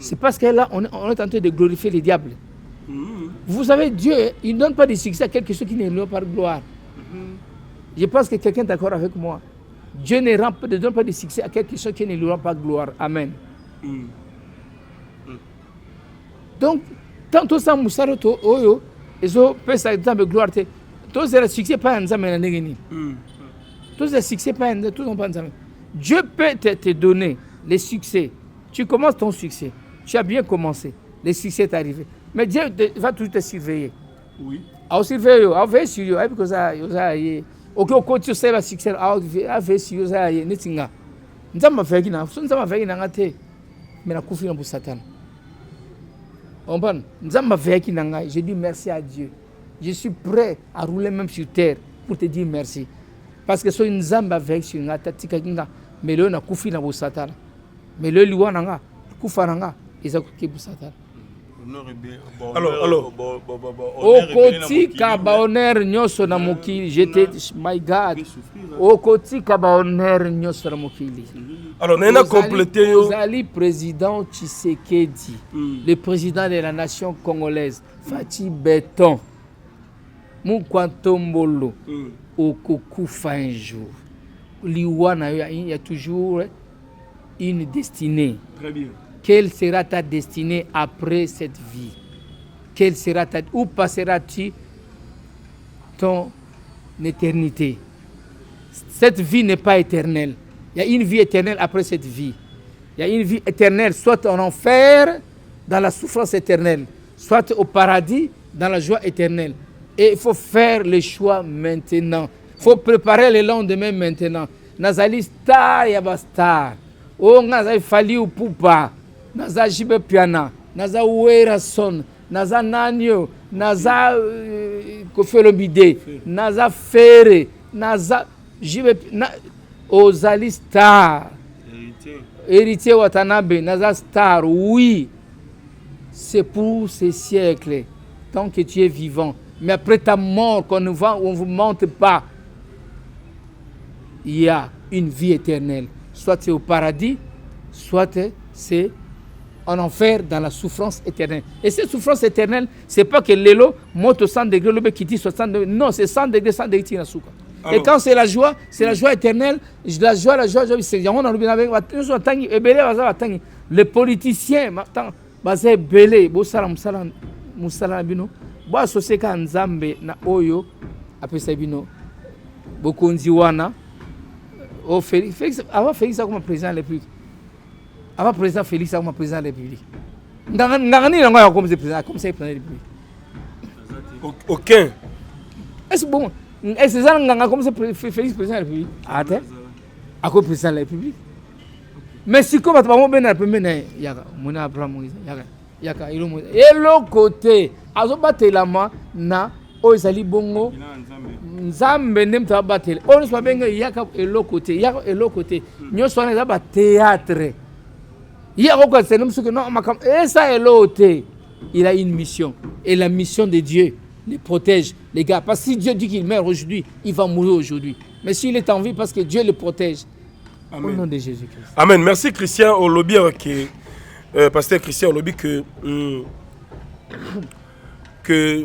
C'est parce que là on est en train de glorifier les diables. Vous savez, Dieu il ne donne pas de succès à quelque chose qui n'est pas par gloire. Je pense que quelqu'un est d'accord avec moi. Dieu ne donne pas de succès à quelque chose qui ne lui rend pas gloire. Amen. Donc, tant que ça, Moussaro, Oyo, et so, peut ça exemple gloire. Tous les succès pas en Zame. Tous les succès pas en tout pas en Zame. Dieu peut te donner les succès. Tu commences ton succès. Tu as bien commencé. Le succès est arrivé. Mais Dieu va toujours te surveiller. Oui. À surveiller, à veiller sur eux, parce que ça, ok, au côté de la succès, à veiller sur eux, ça y est, n'etinga. Nous avons fait une affaire, nous avons fait une affaire, mais la confiance pour Satan. Nous avons fait une affaire. Je dis merci à Dieu. Je suis prêt à rouler même sur terre pour te dire merci. Parce que si nous avons fait une affaire, mais le na confiance pour Satan. Mais le liwa nanga, confiance ils ont pour Satan. Alors, okoti kaba honneur nyoso na mokili j'étais my God okoti kaba honneur nyoso na mokili. Alors on a complété Ozali président Tshisekedi le président de la nation congolaise Fati Beton Mukwantombolo okokufa un jour liwana il y a toujours une destinée. Très bien. Quelle sera ta destinée après cette vie? Quelle sera où passeras-tu ton éternité? Cette vie n'est pas éternelle. Il y a une vie éternelle après cette vie. Il y a une vie éternelle, soit en enfer, dans la souffrance éternelle, soit au paradis, dans la joie éternelle. Et il faut faire le choix maintenant. Il faut préparer le lendemain maintenant. Nazali star yaba star. Oh, nazali fali ou poupa. Naza jibe piana, naza wera son, naza nanyo, naza kofelobide, naza fere, naza jibe ozali star. Héritier Watanabe, naza star, oui. C'est pour ces siècles, tant que tu es vivant. Mais après ta mort, on ne vous monte pas. Il y a une vie éternelle. Soit c'est au paradis, soit c'est en enfer dans la souffrance éternelle. Et cette souffrance éternelle, c'est pas que l'élo monte au 100 degrés, le qui dit 60 degrés. Non, c'est 100 degrés, 100 degrés. Et quand c'est la joie éternelle. Les politiciens, basé belé, bosala musala bino, bo associé ka nzambe na oyo apesa bino. Bokonzi wana. Oh Félix, avant Félix comme président de la République. Avant président Félix comme président de la République. Ndangani nanga comme président de la République. Aucun. Est-ce bon? Est-ce que ça nanga comme Félix président de la République? Attends. À quoi président de la République? Mais si comme pas ben na pemene yaka mona Abraham yaka ilo mo et l'autre côté azo batelama na ozali bongo nzambe ndem ta batela on se benga yaka et l'autre côté nyoso na za ba théâtre yako ko c'est nous que non makam et ça et l'autre il a une mission et la mission de Dieu les protège les gars parce que si Dieu dit qu'il meurt aujourd'hui il va mourir aujourd'hui mais s'il est en vie parce que Dieu le protège. Amen. Au nom de Jésus-Christ. Amen. Merci Christian Olobi pasteur Christian Olobi que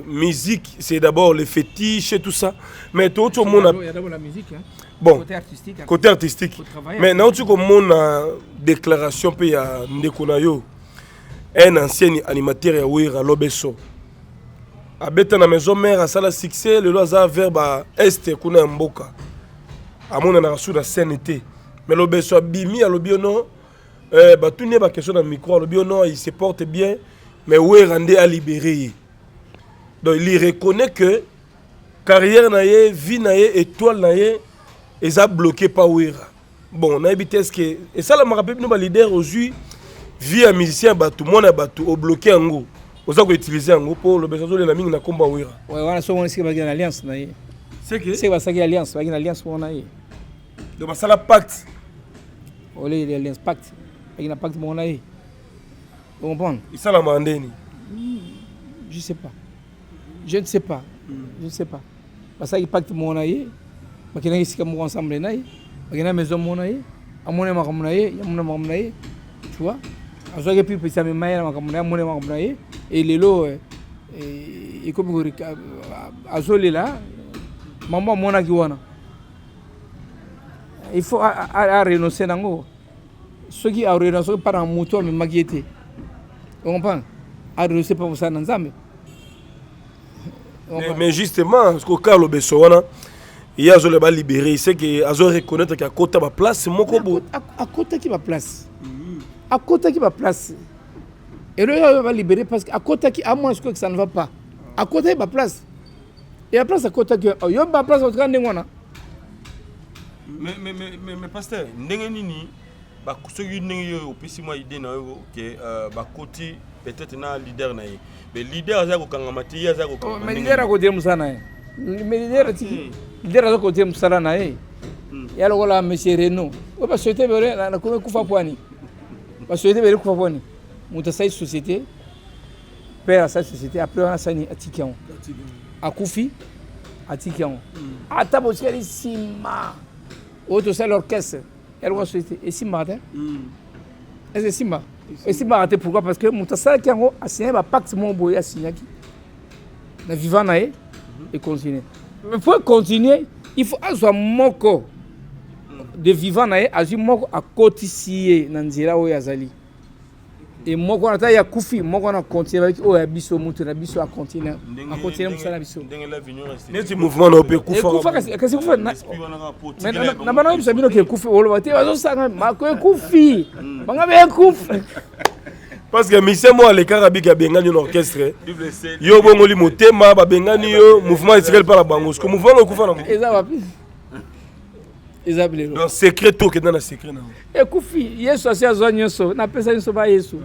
musique c'est d'abord le fétiche et tout ça mais tout le monde il y a d'abord la musique hein. Bon côté artistique mais non tu comme mon déclaration pe ya Ndekonayo un ancien animateur ya Wira Lobeso abeta na maison mère à sala succès le loza verba est kuna mboka amona na rasu na CNT. Mais Lobeso abimi à l'obiono, tout n'est pas question dans le micro, l'obiono il se porte bien, mais où est rendu à libérer. Donc il reconnaît que carrière naie, vie naie, étoile naie, ils ont bloqué par Ouira. bon na vitesse que et ça la me rappelle nous leader aujourd'hui via musicien batou mona batou au bloquer ngo oza ko utiliser ngo pour le besoin de la mingi na komba wira ouais wana so on sika bagina alliance na ye c'est ba saki alliance bagina alliance mona ye donc ça la pacte olé alliance pacte bagina pacte mona ye vous comprenez et ça la mandeni je sais pas je ne sais pas parce que pacte mona ye bakina sika mo ensemble na ye bakina maison mona ye amone makamuna ye yamuna makamuna ye tu vois azoke puis petit mais maïla makamuna amone makamuna ye et lelo et comme azole là maman mona ki wana il faut à renoncer nango ceux qui a renoncé par un moto mais makiete on comprend à renoncer pas pour ça nzambe mais justement parce que Carlo Bessowana il y a Azole ba libéré c'est que Azole reconnaître qu'à côté ba place moko bo à côté qui va place à côté qui va place et là il va libérer parce qu'à côté qui à moins que ça ne va pas à côté il va place et la place à côté que yo ba place au train de ngona mais pasteur ndenge nini ba soki ndenge yo opesi moi idée na yo que ba côté peut-être na leader na ye mais leader aza ko kanga mati aza ko kanga mais leader a ko dire musana ye mais leader aza ko dire musala na ye ya lokola monsieur Renaud o ba souhaiter bere na ko kufa pwani ba souhaiter bere kufa pwani muta sai société père sa société après on a sani atikion akufi atikion atabo skali sima auto c'est l'orchestre elle va souhaiter et sima est-ce sima et sima raté pourquoi parce que muta sa ki ngo a signé ba pacte mon boya signé ki na vivant na et continuer mais pour continuer il faut avoir moko de vivant na azu moko a cotiser na nzira o yazali et moko na ta ya kufi moko na continuer avec o ya biso mutu na biso a continuer musala biso neti mouvement na pe kufa kasi kufa na bana biso bino ke kufi olo bate bazo sanga mako kufi banga be kufi parce que mission moi les carabika bengani l'orchestre yo bongoli motema ba bengani yo mouvement Israël par la bango ce mouvement kufa na eza wapi eza blelo donc secret to ke dans secret na e kufi yesu asia zonyoso na pesa nso ba yesu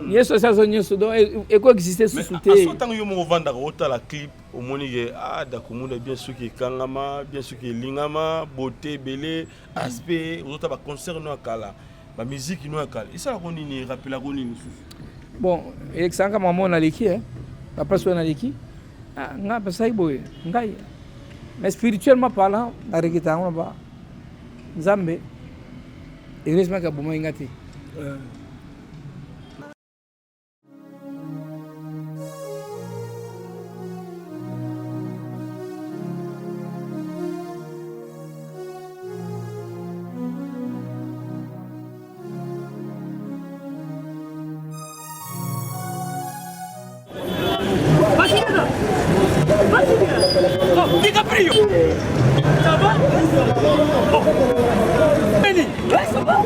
yesu asia zonyoso donc e ko exister sous souté mais tant yo mo vanda rota la clip au moni que da komuna bien sûr que kangama bien sûr que lingama beauté belé aspect rota ba concert no akala ba musique no akala et ça ko nini rappela ko nini bon et ça quand maman na leki la personne na leki nga pesa iboye ngai mais spirituellement parlant la rekita on ba Nzambe heureusement que bomo ingati DiCaprio. Ça va? Benny. Ça va?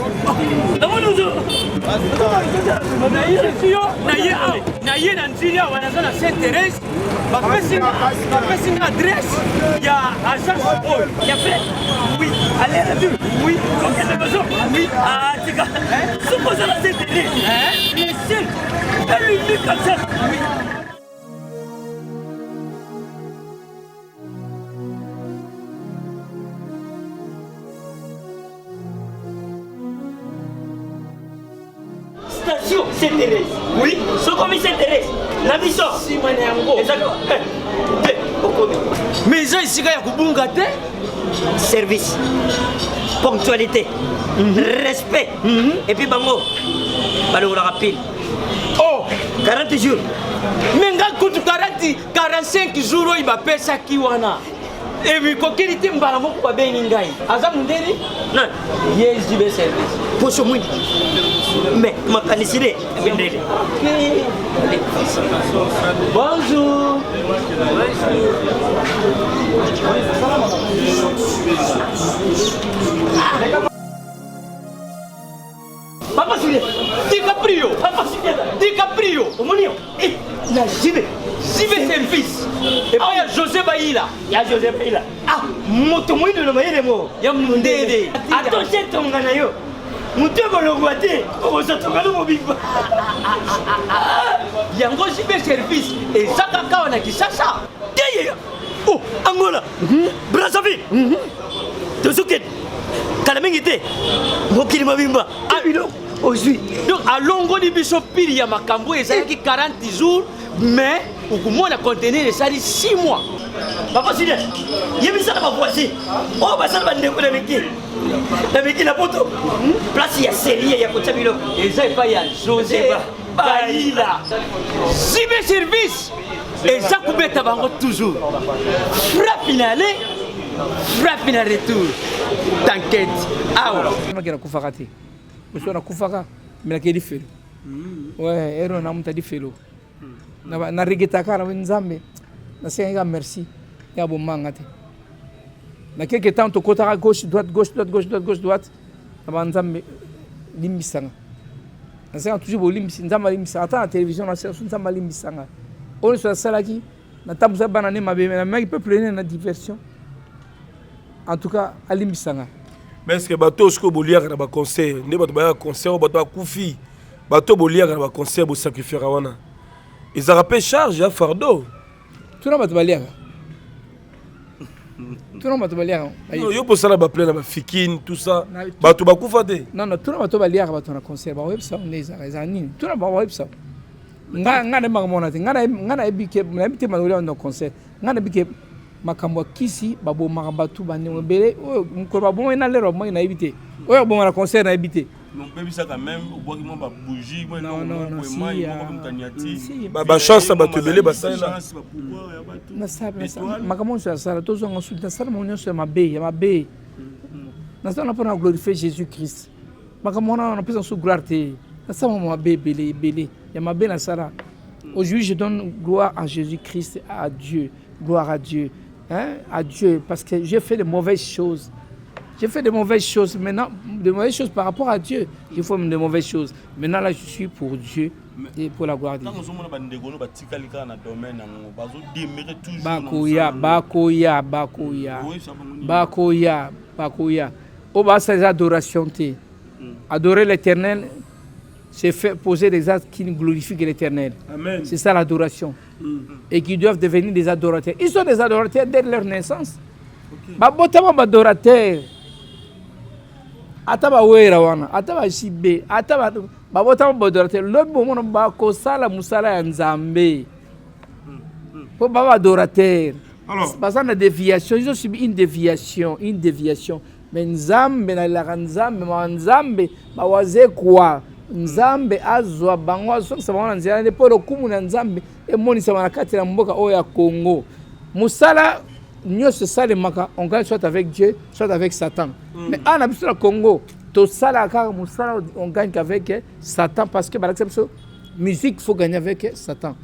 naye na nzili awa naza na Sainte-Thérèse bapesi nga adresse ya agence oyo ya fait oui allez la vue oui okende besoin oui tika sokoza na Sainte-Thérèse les seuls l'unique comme ça oui. Sainte-Thérèse. Oui. Ce comme Sainte-Thérèse. La mission. Si manyango. Exactement. Mais ça ici quand il y a kubunga te. Service. Ponctualité. Respect. Et puis bango. Balou la rapide. Oh. 40 jours. Mais nga kutu 45 jours il va payer ça kiwana. Et puis kokeli te mbala moko ba bengi ngai. Aza mundeni? Non. Yes, du service. Poso mwindi. Mais ma canicide bonjour. Papa Julien, DiCaprio, Papa Julien, DiCaprio, Omonio. La JB service. Et puis il y a José Baïla. Il y a José Baïla. Ah, moto moindo na mayele mo. Ya mundele. Attention tonga na yo. Mutu bolongwa te. Obosotonga no mobimba. Yango jibe service ezaka kawa na Kisasa. Yeye. Oh, Angola. Brazzaville. Tosuket. Kalamingi te. Mokili mobimba. Abilo. Ozui. Donc alongoli biso pili ya makambo ezalaki 40 jours mais okomona contenir esali 6 mois. Papa Sile, yebisa na bavoisi. Oh, basala bandeko na miki. Na miki na poto. Place ya série ya kotia biloko. Eza epa ya José Baila. Jibe service eza kubeta bango toujours. Frappe finale, frappe finale retour. T'inquiète. Awa. Makina kufaka te. Monsieur na kufaka, mina ke di felo. Ouais, ero na muta di felo. Na rigeta kara nzambe. Na senga merci. Ya bo manga te. Na quelque temps to kota gauche droite gauche droite gauche droite gauche droite. Na nzambe limbisanga. Na senga toujours bo limbisi nzamba limbisa ata na télévision na senga nzamba limbisanga. On se salaki na tabuza banane mabe na mec peut pleiner na diversion. En tout cas, alimbisanga. Mais est-ce que bateau sko bolia na ba concert, ne bato ba concert bato kufi. Bateau bolia na ba concert bo sacrifier wana. Ils rappellent charge à fardeau. Tout le monde va lire. Tout le monde va lire. Yo pour ça la ba plein na fikine tout ça. Bato ba kufa te. Non non, tout le monde va lire bato na concert ba web ça on les a nini. Tout le monde va web ça. Nga ma mona te. Nga ebike na ebite ma na concert. Nga ebike makambo kisi babo makambatu bane mbele mko babo na lero mo na ebite. Oyo bo na concert na ebite. Non, mais ça quand même, au bois qui m'a bougie, moi non, ba chance ba tebele ba ça là. Na sabe makambo ça ça tous on ensuite ça mon sur ma bé, ya ma bé. Na ça on peut glorifier Jésus-Christ. Makambo on peut en sous gloire te. Na ça mon bé belé, ya ma bé na ça. Aujourd'hui je donne gloire à Jésus-Christ, à Dieu, gloire à Dieu, hein, à Dieu parce que j'ai fait de mauvaises choses. J'ai fait de mauvaises choses, maintenant, de mauvaises choses par rapport à Dieu. Il faut de mauvaises choses. Maintenant, là, je suis pour Dieu et pour la gloire de Dieu. Bakoya. Au bas, c'est l'adoration. Adorer l'Éternel, c'est faire poser des actes qui glorifient l'Éternel. C'est ça l'adoration. Et qui doivent devenir des adorateurs. Ils sont des adorateurs dès leur naissance. Babotama adorateur. Ataba wera wana, ataba shibe, ataba babota adorateur. Lobo mono ba ko sala musala ya nzambe. Po baba adorateur. Alors, parce que déviation, ils ont subi une déviation. Mais nzambe na la nzambe, ma nzambe ba waze kwa. Nzambe azwa bangwa so sa bangwa nzela ne polo kumu na nzambe e moni sa manakati na mboka o ya Congo. Musala nous se salemaka, on gagne soit avec Dieu, soit avec Satan. Mais en absence du Congo, tout ça là, on gagne qu'avec Satan parce que par exemple, musique il faut gagner avec Satan.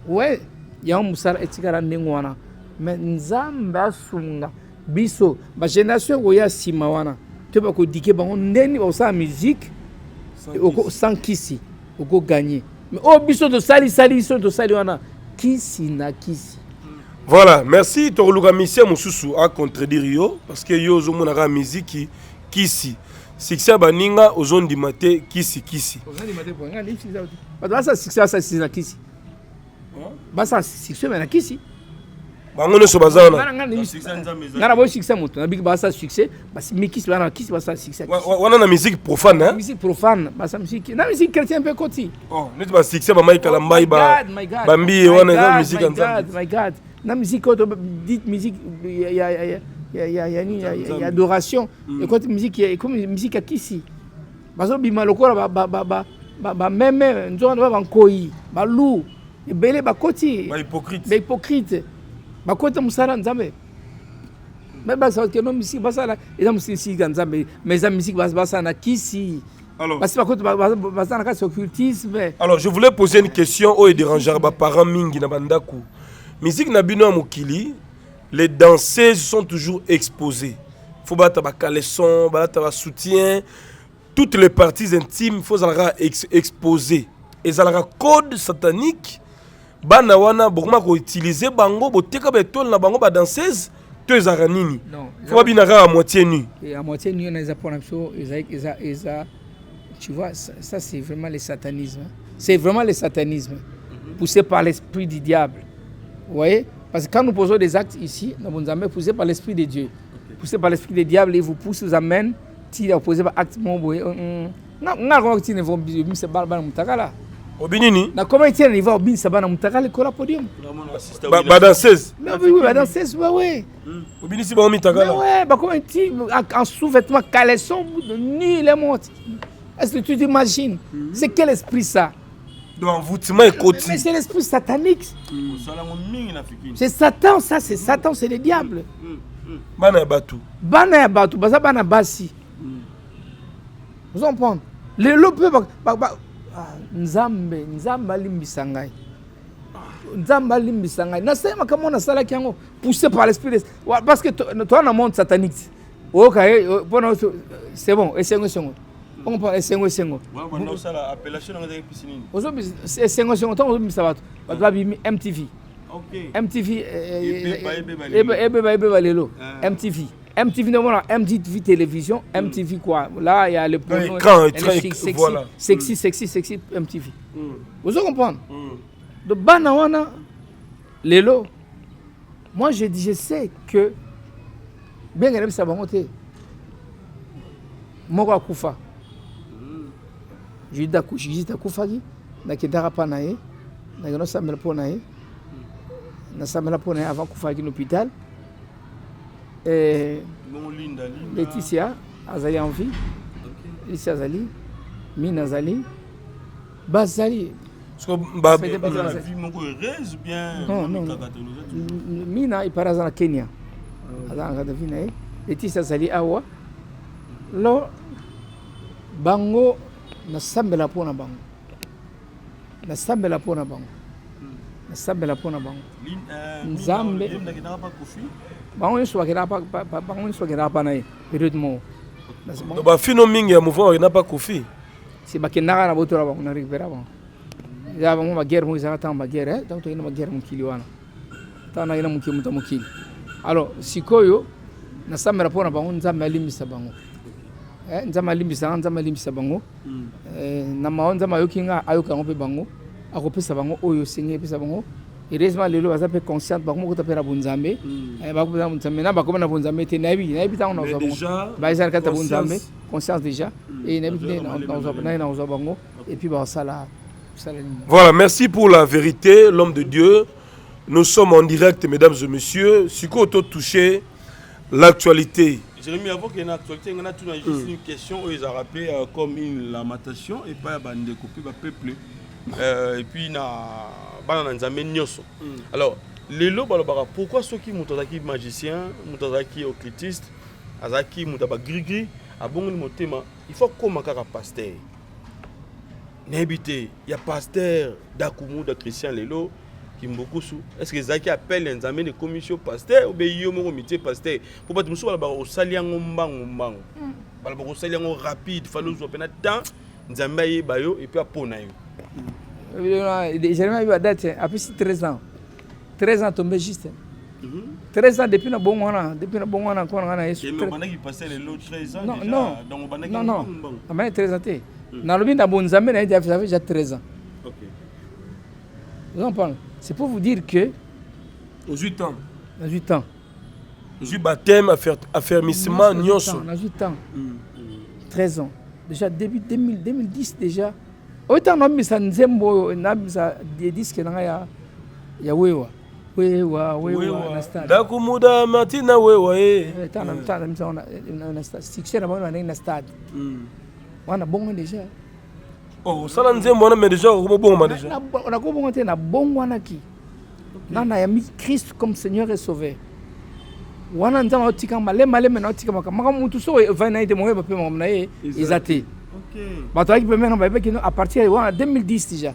Ouais, il y a un musala etikara nengwana. Mais nzamba sunga biso, ba génération oya simawana. Tu vas ko dike bango ndeni ba sa musique sans kisi, oko gagner. Mais oh biso de sali wana kisi na kisi. Voilà, merci. Torluga Missia Moussousou a contredire yo parce que yo zo monaka musique kisi. Succès baninga aux zones du matin kisi. Aux zones du matin pour nga ni succès. Ba ça succès na kisi. Ba ça succès na kisi. Bango no so bazana. Ngana bo succès moto na big ba ça succès, ba mikisi bana kisi ba ça succès. Wana na musique profane hein. Musique profane, ba ça musique. Na musique chrétien peu koti. Oh, net ba succès ba Michael Ambai ba. Bambi wana na musique ensemble. My God. La musique, dite musique, il y a adoration. Et quand musique, comme musique à Kissi. Parce que Bimaloko, même, nous avons un koi, balou, et belé, bakoti. Hypocrite. Bakoti, moussala, nzambe. Mais ça, que non, musique, basala, et la musique, nzambe. Mais la musique, basala, Kissi. Alors, alors, je voulais poser une question au déranger par parents mingi na bandaku. Musique na bino mokili, les danseuses sont toujours exposées. Faut battre ba caleçon, battre ba soutien, toutes les parties intimes faut zalaka exposer. Et zalaka code satanique. Bana wana bokuma ko utiliser bango boteka betol na bango ba danseuse to ezaka nini Non. faut bien à moitié nu. Et à moitié nu on a pour tu vois ça c'est vraiment le satanisme. C'est vraiment le satanisme poussé par l'esprit du diable. Vous voyez? Parce que quand nous posons des actes ici, nous sommes poussés par l'esprit de Dieu. Poussé par l'esprit du diable, il vous pousse, vous amène, tu as posé par acte mon boy. Non, tu ne vas pas se barber mutakala. Obinini. Na comment tu ne vas pas se barber mutakala le podium? Ba danseuse. Mais oui, ba danseuse, ouais. Obinini si ba mutakala. Ouais, bah comment tu en sous-vêtements caleçon ni les montes. Est-ce que tu t'imagines? C'est quel esprit ça? Donc voutement et côté. Mais c'est l'esprit satanique. C'est Satan, ça, c'est Satan, c'est le diable. Bana batu. Bana batu, baza bana basi. Vous comprenez? Le lope nzamba limbisa ngai. Nzamba limbisa ngai. Na sema kama on a sala kiango poussé par l'esprit parce que toi na monde satanique. OK, c'est bon, esengo. On parle esengo. Voilà, ça la appellation dans les piscines. Aujourd'hui esengo tant aujourd'hui ça va MTV. OK. MTV lelo. MTV non MTV télévision, MTV quoi. Là il y a le porno, voilà. Sexy MTV. Vous comprenez? De banawana lelo. Moi je sais que bien que ça va monter. Moko akufa. Juda kufaki na kidara pa naye na gano samela po naye na samela po naye avant kufaki l'hôpital et Laetitia azali en vie. Laetitia azali Mina azali bazali non Mina iparaza na Kenya azanga de vie naye Laetitia azali awa lo bango nasambela pona bango nzambe bango nyonso bakendaka pa na ye période moko ba fino mingi ya mouvement bakendaka pa kofi si bakendaka na botola bango na récupéra bango eza bango baguerre moko ezaka ntango baguerre ntango tokenda baguerre mokili wana ntango nakenda mokili moto mokili alors sikoyo nasambela mpona bango nzambe alimbisa bango nzambe alimbisa bango na mao nzambe ayoki nga ayoka yango mpe bango akopesa bango oyo senge epesa bango heureusement lelo baza mpe consciente bango moko tapela bunzambe bakopesa bunzambe na bakoma na bunzambe te nayebi ntango nazwa bango baeza kati ya bunzambe conscience déjà et nayebi nazwa bango et puis basala. Voilà, merci pour la vérité, l'homme de Dieu. Nous sommes en direct, mesdames et messieurs. Si vous avez touché l'actualité. Jérémy, avant qu'il y ait une actualité, on a juste une question où ils ont rappelé comme une lamentation et pas de couper le peuple. Et puis, alors, les lots, pourquoi ceux qui sont magiciens, occultistes, qui sont gris-gris, il faut comment un pasteur. Il y a pasteur d'Akumu, de Christian Lelo. Est-ce que Zaki appelle les amis de commission pasteur ou bien il y a un métier pasteur pour pas te montrer au salien au salien rapide fallu jouer pendant temps Nzambaye bayo et puis à Ponayo. Jérémie a date après 13 ans tombé juste 13 ans depuis na bon wana quand on a yesu qui passait les 13 ans déjà non mais 13 ans na lobi na bon Nzambe na déjà 13 ans. OK. Vous en parlez. C'est pour vous dire que aux 8 ans. Dans 8 ans. J'ai baptême, affermissement, nyonso. Dans 8 ans. 13 ans. Déjà début 2010 déjà. Autant on a mis ça nzembo, on a mis ça des disques dans ya wewa na stade. Dakumuda matina wewa Tant on a succès na stade. On a bon déjà. Oh, ça là nzembo on a mais déjà on bon déjà. On a comment na bon wana ki. Nana ya mis Christ comme Seigneur et Sauveur. Wana nzama otika malema na otika maka mutu so va na ite mo ba pe mo na ye ezate. OK. Bato qui peut même ba pe à partir de 2010 déjà.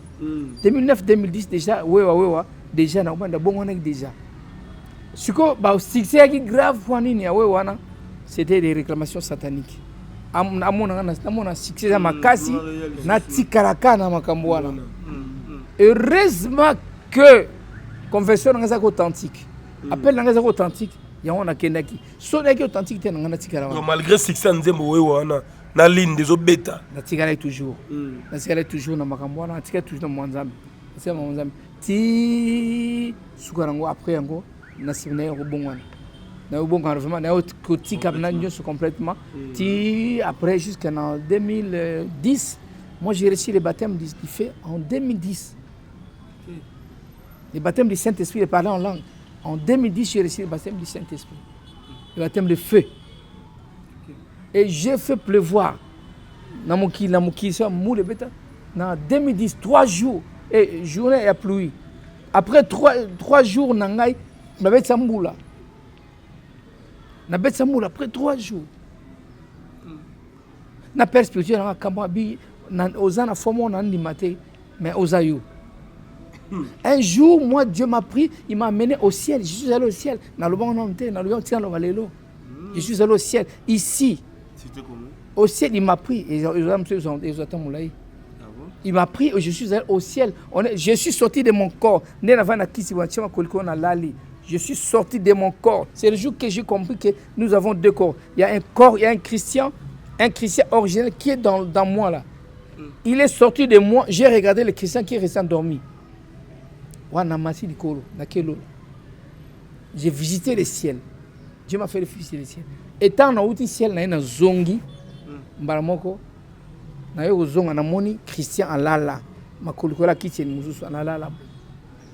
2009-2010 déjà wewa déjà na banda bon wana déjà. Siko ba succès qui grave pour nini ya wewa na c'était des réclamations sataniques. Amona succès ya makasi na tikaraka na makambo wana. Heureusement que confession nga authentique. Appel nga authentique. yango nakendaki so naki authenticité na ngana tikala wana malgré succès nzembo we wana na ligne des obeta natikala toujours na makambo wana natikala toujours na mwanzambe c'est mwanzambe ti sukarango après yango na simna ko bongwana na bongwana vraiment na kotika na nyonso complètement ti après jusqu'en 2010 moi j'ai reçu le baptême du feu en 2010 le baptême du Saint-Esprit de parler en langue. En 2010, j'ai reçu le baptême du Saint-Esprit. Le baptême de feu. Et j'ai fait pleuvoir. En 2010, 3 jours. Et journée et pluie. Après 3 jours, après 3 jours. Na père spirituel, mais un jour, moi, Dieu m'a pris, il m'a amené au ciel. Je suis allé au ciel. Je suis allé au ciel. Ici, au ciel, il m'a pris. Il m'a pris et je suis allé au ciel. Je suis sorti de mon corps. Je suis sorti de mon corps. C'est le jour que j'ai compris que nous avons 2 corps. Il y a un corps, il y a un chrétien originel qui est dans moi là. Il est sorti de moi. J'ai regardé le chrétien qui est resté endormi. J'ai visité le ciel. Dieu m'a fait visiter le ciel. Étant dans le ciel, il y a un zongi. Mbaramoko. Il y a un zongi. Il y a Christian Alala. Ma kolikola kitchen muzusu Alala.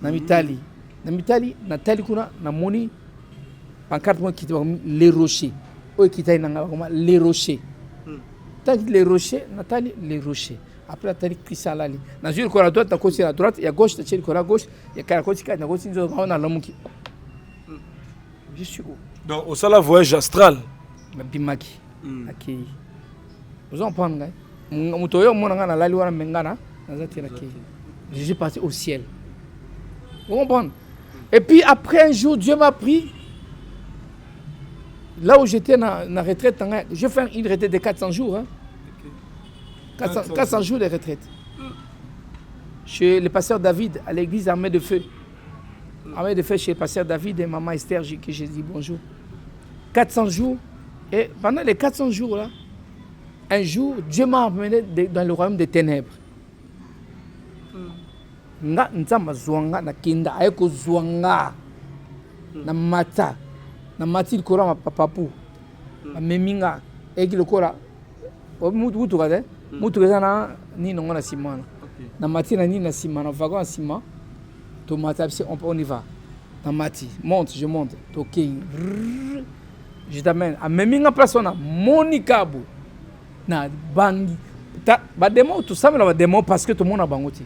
Na mitali. Natali kuna na moni. Pancarte moi qui les rochers. Oi qui les rochers. Tant que les rochers, Nathalie les rochers. Après la tête qui s'allait. Dans une cour à droite, à côté à droite, il y a gauche, il y a gauche, il y a côté à gauche, il y a l'homme qui. Je suis où? Donc, au salon voyage astral. Bimaki. Ok. Vous en prenez? Moutoyo, mon angana, la loi, mengana, je suis parti au ciel. Vous comprenez? Et puis après un jour, Dieu m'a pris. Là où j'étais dans la retraite, je fais une retraite de 400 jours. Hein. 400 jours de retraite. Chez le pasteur David, à l'église Armée de Feu. Armée de Feu chez le pasteur David et maman Esther, que j'ai dit bonjour. 400 jours. Et pendant les 400 jours là, un jour, Dieu m'a emmené dans le royaume des ténèbres. Nga nzamba zwanga na kinda ayeko zwanga na mata na mati likora ma papapu na meminga eki lokora mutu kade mutu kana ni nongo na simana na mati na ni na simana vago na sima to mata on y va na mati monte je monte to kei je t'amène à meminga place on a monikabu na bangi ta ba demo tout ça mais ba demo parce que tout le monde a bangoti.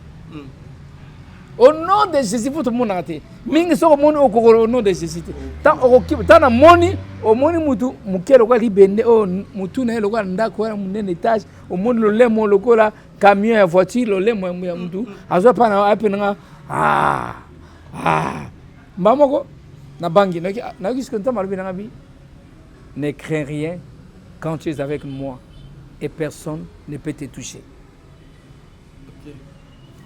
Au nom de Jésus, tout le monde a été. Mingi so moni au nom de Jésus. Tant na moni, au moni mutu mukelo kwa libende o mutu na lokwa ndako ya munene étage, au moni lo lemo lokola camion ya voiture lo lemo ya mutu. Azo pa na apenanga Mamoko na bangi na qu'est-ce que t'as malbi na bi? Ne crains rien quand tu es avec moi et personne ne peut te toucher.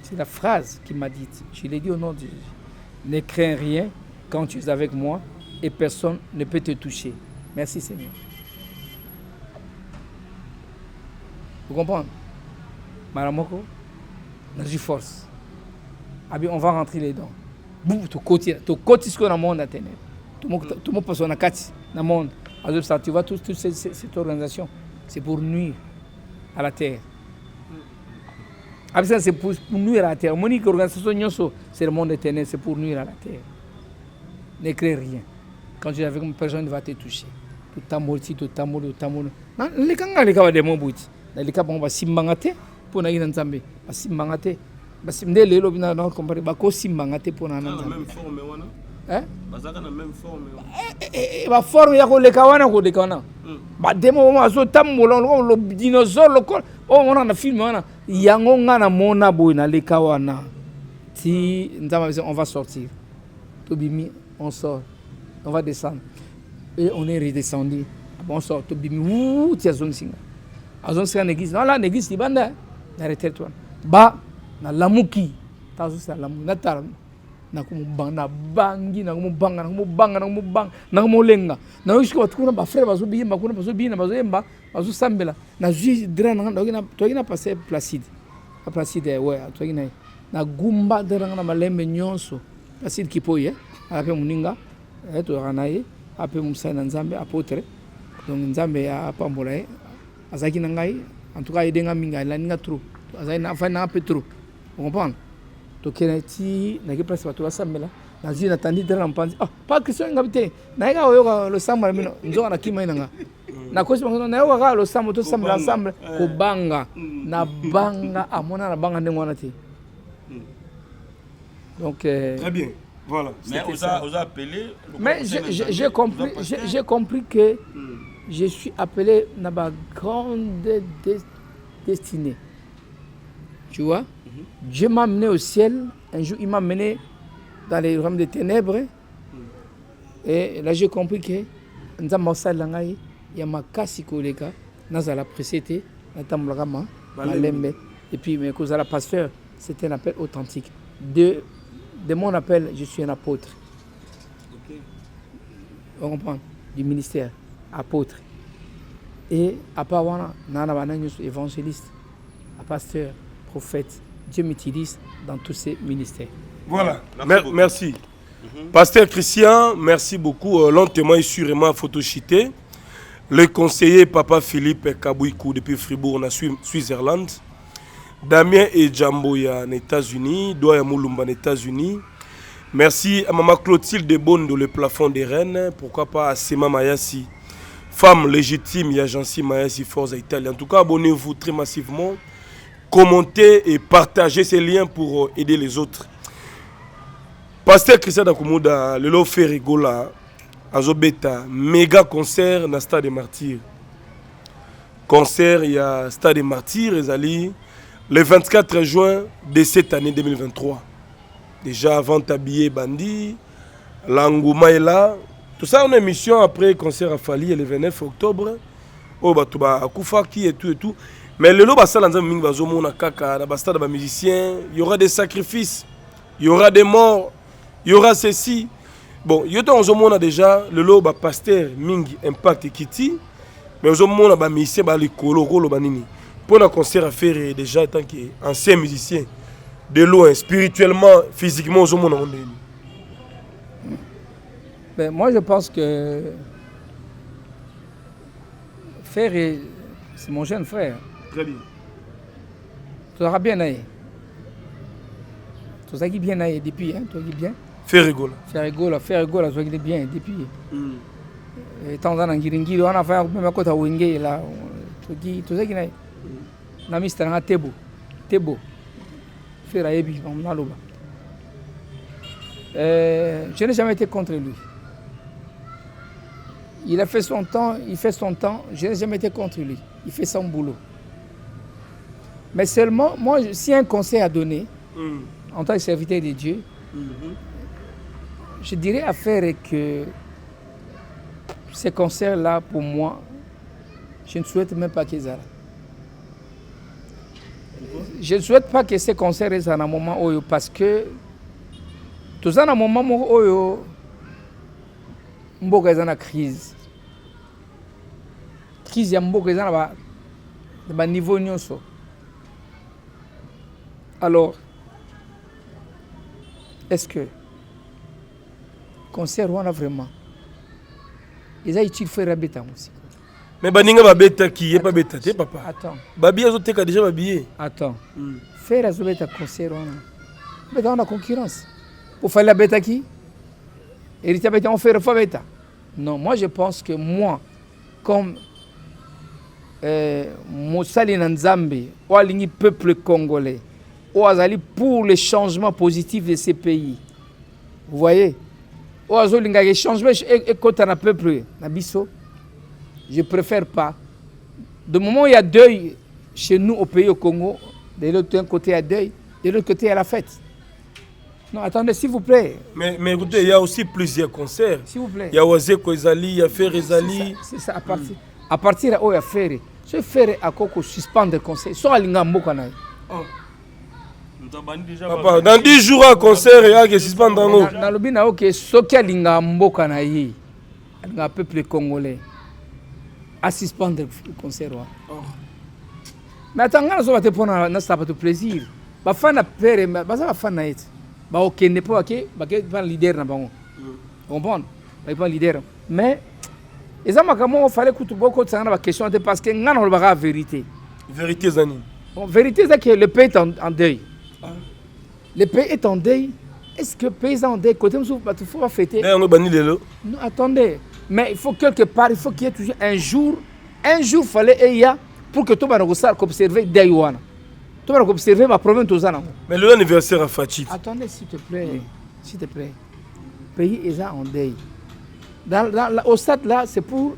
C'est la phrase qu'il m'a dite. Je l'ai dit au nom de Jésus. Ne crains rien quand tu es avec moi et personne ne peut te toucher. Merci Seigneur. Vous comprenez? Maramoko, on a du force. On va rentrer les dents. Tu côté ce qu'on a monde à tenir. Tout le monde passe dans le monde. Tu vois toute cette organisation, c'est pour nuire à la terre. C'est pour nuire à la terre. Monique organisation, c'est le monde éternel, c'est pour nuire à la terre. Ne crée rien. Quand tu es avec une personne, il va te toucher. Tout tamolti, tout tamolo, tamolo. Les kangas, les gars, des mots bouti. Les gars, on va simbangate pour na ina nzambe. Ba simbangate. Ba simde lelo bina na comparé ba ko simbangate pour na nzambe. Même forme wana. Hein? Bazaka na même forme. Ba forme ya ko lekawana ko lekawana. Ba demo mo azo tamolo lo dinosaure lo ko. Oh, on a un film, yango ngana mona boy na lekawana. Si on va sortir. Tobimi, on sort. On va descendre. Et on est redescendu. On sort. Tobimi, ouh, tia zone singa. A zone singa l'église. Non, là, l'église, libanda. Arrêtez toi. Ba, na lamuki. Tazo sa lamu. Na tar. na bangi na molenga na jusqu'à tukuna ba frère bazo biyemba kuna bazo bina bazo yemba bazo sambela na jui dra na toyina passer Placide ouais toyina na gumba dra na malembe nyonso Placide kipoye ape muninga to ranaye ape musana nzambe apôtre donc nzambe ya pambola azaki na ngai en tout cas edenga minga la ninga trop azai na fa na ape trop vous comprenez to kenati na ke place bato basambela na jui natandi dra na mpanzi pas question ngabite na ega oyo lo samba mino nzoka na kima inanga na kosi bango na yo ga lo samba to samba ensemble ko banga na banga amona na banga ndengo na ti donc très bien. Voilà. Mais on a appelé. Mais j'ai compris que je suis appelé dans ma grande destinée. Tu vois, Dieu m'a amené au ciel. Un jour, il m'a amené dans les realms des ténèbres. Et là, j'ai compris que il y a ma casse collègue, dans la précédé, et puis, mais cause à la pasteur, c'était un appel authentique. De mon appel, je suis un apôtre. Okay. On comprend? Du ministère, apôtre. Et à part évangéliste, pasteur, prophète, Dieu m'utilise dans tous ces ministères. Voilà, merci. Pasteur Christian, merci beaucoup. Lentement et sûrement photochité. Le conseiller Papa Philippe Kabouikou depuis Fribourg, en Suisse-Irlande. Damien et Jamboya aux États-Unis, Doya Moulumba aux États-Unis. Merci à Maman Clotilde Bondo, le plafond des Rennes. Pourquoi pas à Sema Mayassi, femme légitime, Yajansi Mayassi, Forza Italie. En tout cas, abonnez-vous très massivement, commentez et partagez ces liens pour aider les autres. Pasteur Christian Dakoumouda, le lot fait rigola, Azobeta, méga concert dans le Stade des Martyrs. Concert, il y a Stade des Martyrs, Ezali. Le 24 juin de cette année 2023. Déjà avant Tabillé Bandi, Langouma est là. Tout ça, on a une émission après concert à Fali le 29 octobre. Oh, Batouba, Akoufaki et tout. Mais le lot, il y aura des sacrifices, il y aura des morts, il y aura ceci. Bon, il y a déjà le lot, pasteur Mingi Impact Kitty. Mais il y a des musiciens, les Kolo, Banini. Pour un concert à faire déjà en tant qu'ancien musicien, de loin, spirituellement, physiquement, au monde. Ben, moi, je pense que Ferré, c'est mon jeune frère. Très bien. Tu auras bien aillé. Tu as bien aillé depuis, hein? Tu as bien. Ferrigola, tu as bien depuis. Tant dans Ngiringiri, on a fait un peu de côté à Wingé là. Tu as bien aillé. Nami Stanga Tebo. Fera Ebi, on a l'oba. Je n'ai jamais été contre lui. Il a fait son temps, je n'ai jamais été contre lui. Il fait son boulot. Mais seulement, moi, si un conseil à donner, en tant que serviteur de Dieu, je dirais à faire que ces concerts-là, pour moi, je ne souhaite même pas qu'ils arrêtent. Je ne souhaite pas que ces concerts restent à un moment où, parce que tout ça, à un moment où il y a une crise. Crise, il y a un niveau. Alors, est-ce que concert, on a vraiment? Ils ont utilisé faire bêta aussi. Mais baninga ba bêta qui est pas bêta, t'es papa. Attends. Babi a déjà déjà babillé. Attends. Faire la bêta concert, on a concurrence. Pour faire la bêta qui? Et il on fait la bêta. Non, moi je pense que moi, comme Moussali Nzambe, ou aligné peuple congolais, ou azali pour le changement positif de ces pays. Vous voyez? Ou azali le changement et quand on a peuple, Nabiso. Je préfère pas. De moment où il y a deuil chez nous au pays au Congo, de l'autre côté il y a deuil, de l'autre côté il y a la fête. Non, attendez, s'il vous plaît. Mais écoutez, il y a aussi plusieurs concerts. S'il vous plaît. Il y a Wazeko Ezali, il y a Fer Ezali. C'est ça, à partir de où il y a Fer. Ce Fer à quoi suspendre le concert. Soit à Lingambo Kanaï. Papa, dans 10 jours à concert, il y a que suspendre. Dans le bina, ok, ce qui a l'inga mboka na yi, le peuple congolais, à suspendre le concert. Mais attends, on va te prendre na sapato plaisir. Ba fan a pere, ba ça va fan na it. Ba ok ne pas ok, ba ke pas leader na bango. Comprendre? Ba pas leader. Mais et ça m'a comment fallait que tout beaucoup de ça na question parce que ngana on va vérité. Vérité Zani. Bon, vérité c'est que le pays est en deuil. Le pays est en deuil. Est-ce que le pays est en deuil? Côté il faut pas fêter. Non, attendez. Mais il faut quelque part, il faut qu'il y ait toujours un jour fallait y a pour que tout le monde observe Daywana. Tout le monde observe ma province tous les ans. Mais l'anniversaire à Fatif. Attendez s'il te plaît. S'il te plaît. Le pays est en deuil. Au stade là, c'est pour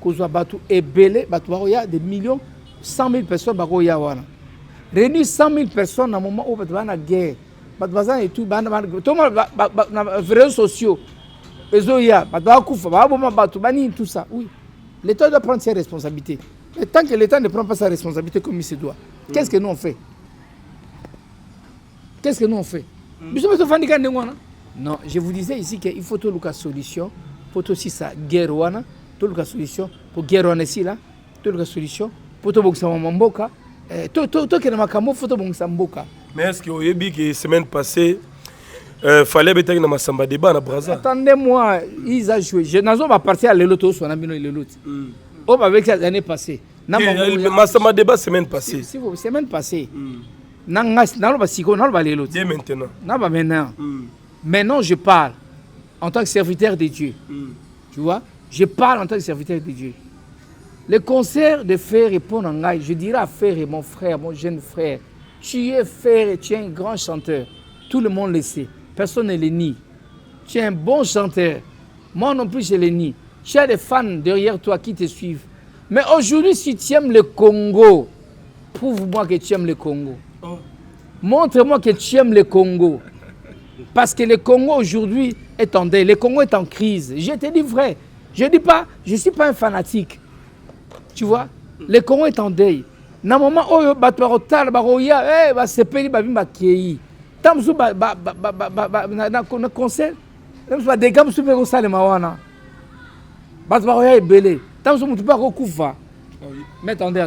que soit battu et belé, il y a des millions, 100 000 personnes qui sont réunir 100 000 personnes à un moment où il y a une guerre. Tout le monde, les réseaux sociaux, tout ça. Oui. L'État doit prendre ses responsabilités. Et tant que l'État ne prend pas sa responsabilité comme il se doit, qu'est-ce que nous on fait? Qu'est-ce que nous on fait? Non, je vous disais ici qu'il faut tout le solution, pour aussi ça guerre tout le solution pour guerre ici là, tout le solution pour tout le mboka, tout que le makamo faut tout le mboka. Mais est-ce que vous avez vu que la semaine passée, fallait que vous Massamba débat à Brazza? Attendez-moi, ils ont joué. Je n'ai pas parti à l'Eloto, on a mis l'Eloto. On va avec l'année passée. Massamba débat semaine passée. Semaine passée. Non, dès maintenant. Maintenant, je parle en tant que serviteur de Dieu. Tu vois? Je parle en tant que serviteur de Dieu. Le concert de Frère et Ponangai, je dirais à Frère et mon frère, mon jeune frère, tu es frère et tu es un grand chanteur. Tout le monde le sait. Personne ne le nie. Tu es un bon chanteur. Moi non plus, je le nie. Tu as des fans derrière toi qui te suivent. Mais aujourd'hui, si tu aimes le Congo, prouve-moi que tu aimes le Congo. Montre-moi que tu aimes le Congo. Parce que le Congo aujourd'hui est en deuil. Le Congo est en crise. Je te dis vrai. Je dis pas, je ne suis pas un fanatique. Tu vois? Le Congo est en deuil. Na moment où batwarotal baroya sepeli babimba kei. Tamzu na concert. Tamzu ba dégâts musu pe ko sale mawana. Batwaroya ebele. Tamzu mutu pa ko kufa. Mais attendez.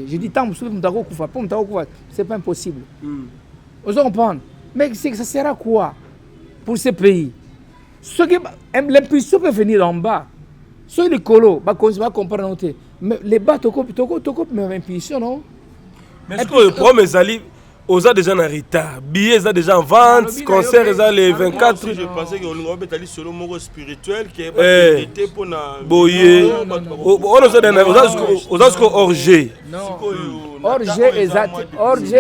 Je dis tamzu mutu ko kufa, pour mutu ko kufa, c'est pas impossible. Vous comprenez? Mais ça sert à quoi pour ce pays? Ceux qui l'impuissance peut venir en bas. Ceux les colos, va comprendre. Mais les bas, toko mais impulsion non. Mais est-ce que le problème est allé aux a déjà en retard, billets sont déjà en vente, concert est les 24. Je pensais que on va aller sur le mot spirituel qui est pas pour na boyer. On a ce orgé. Orgé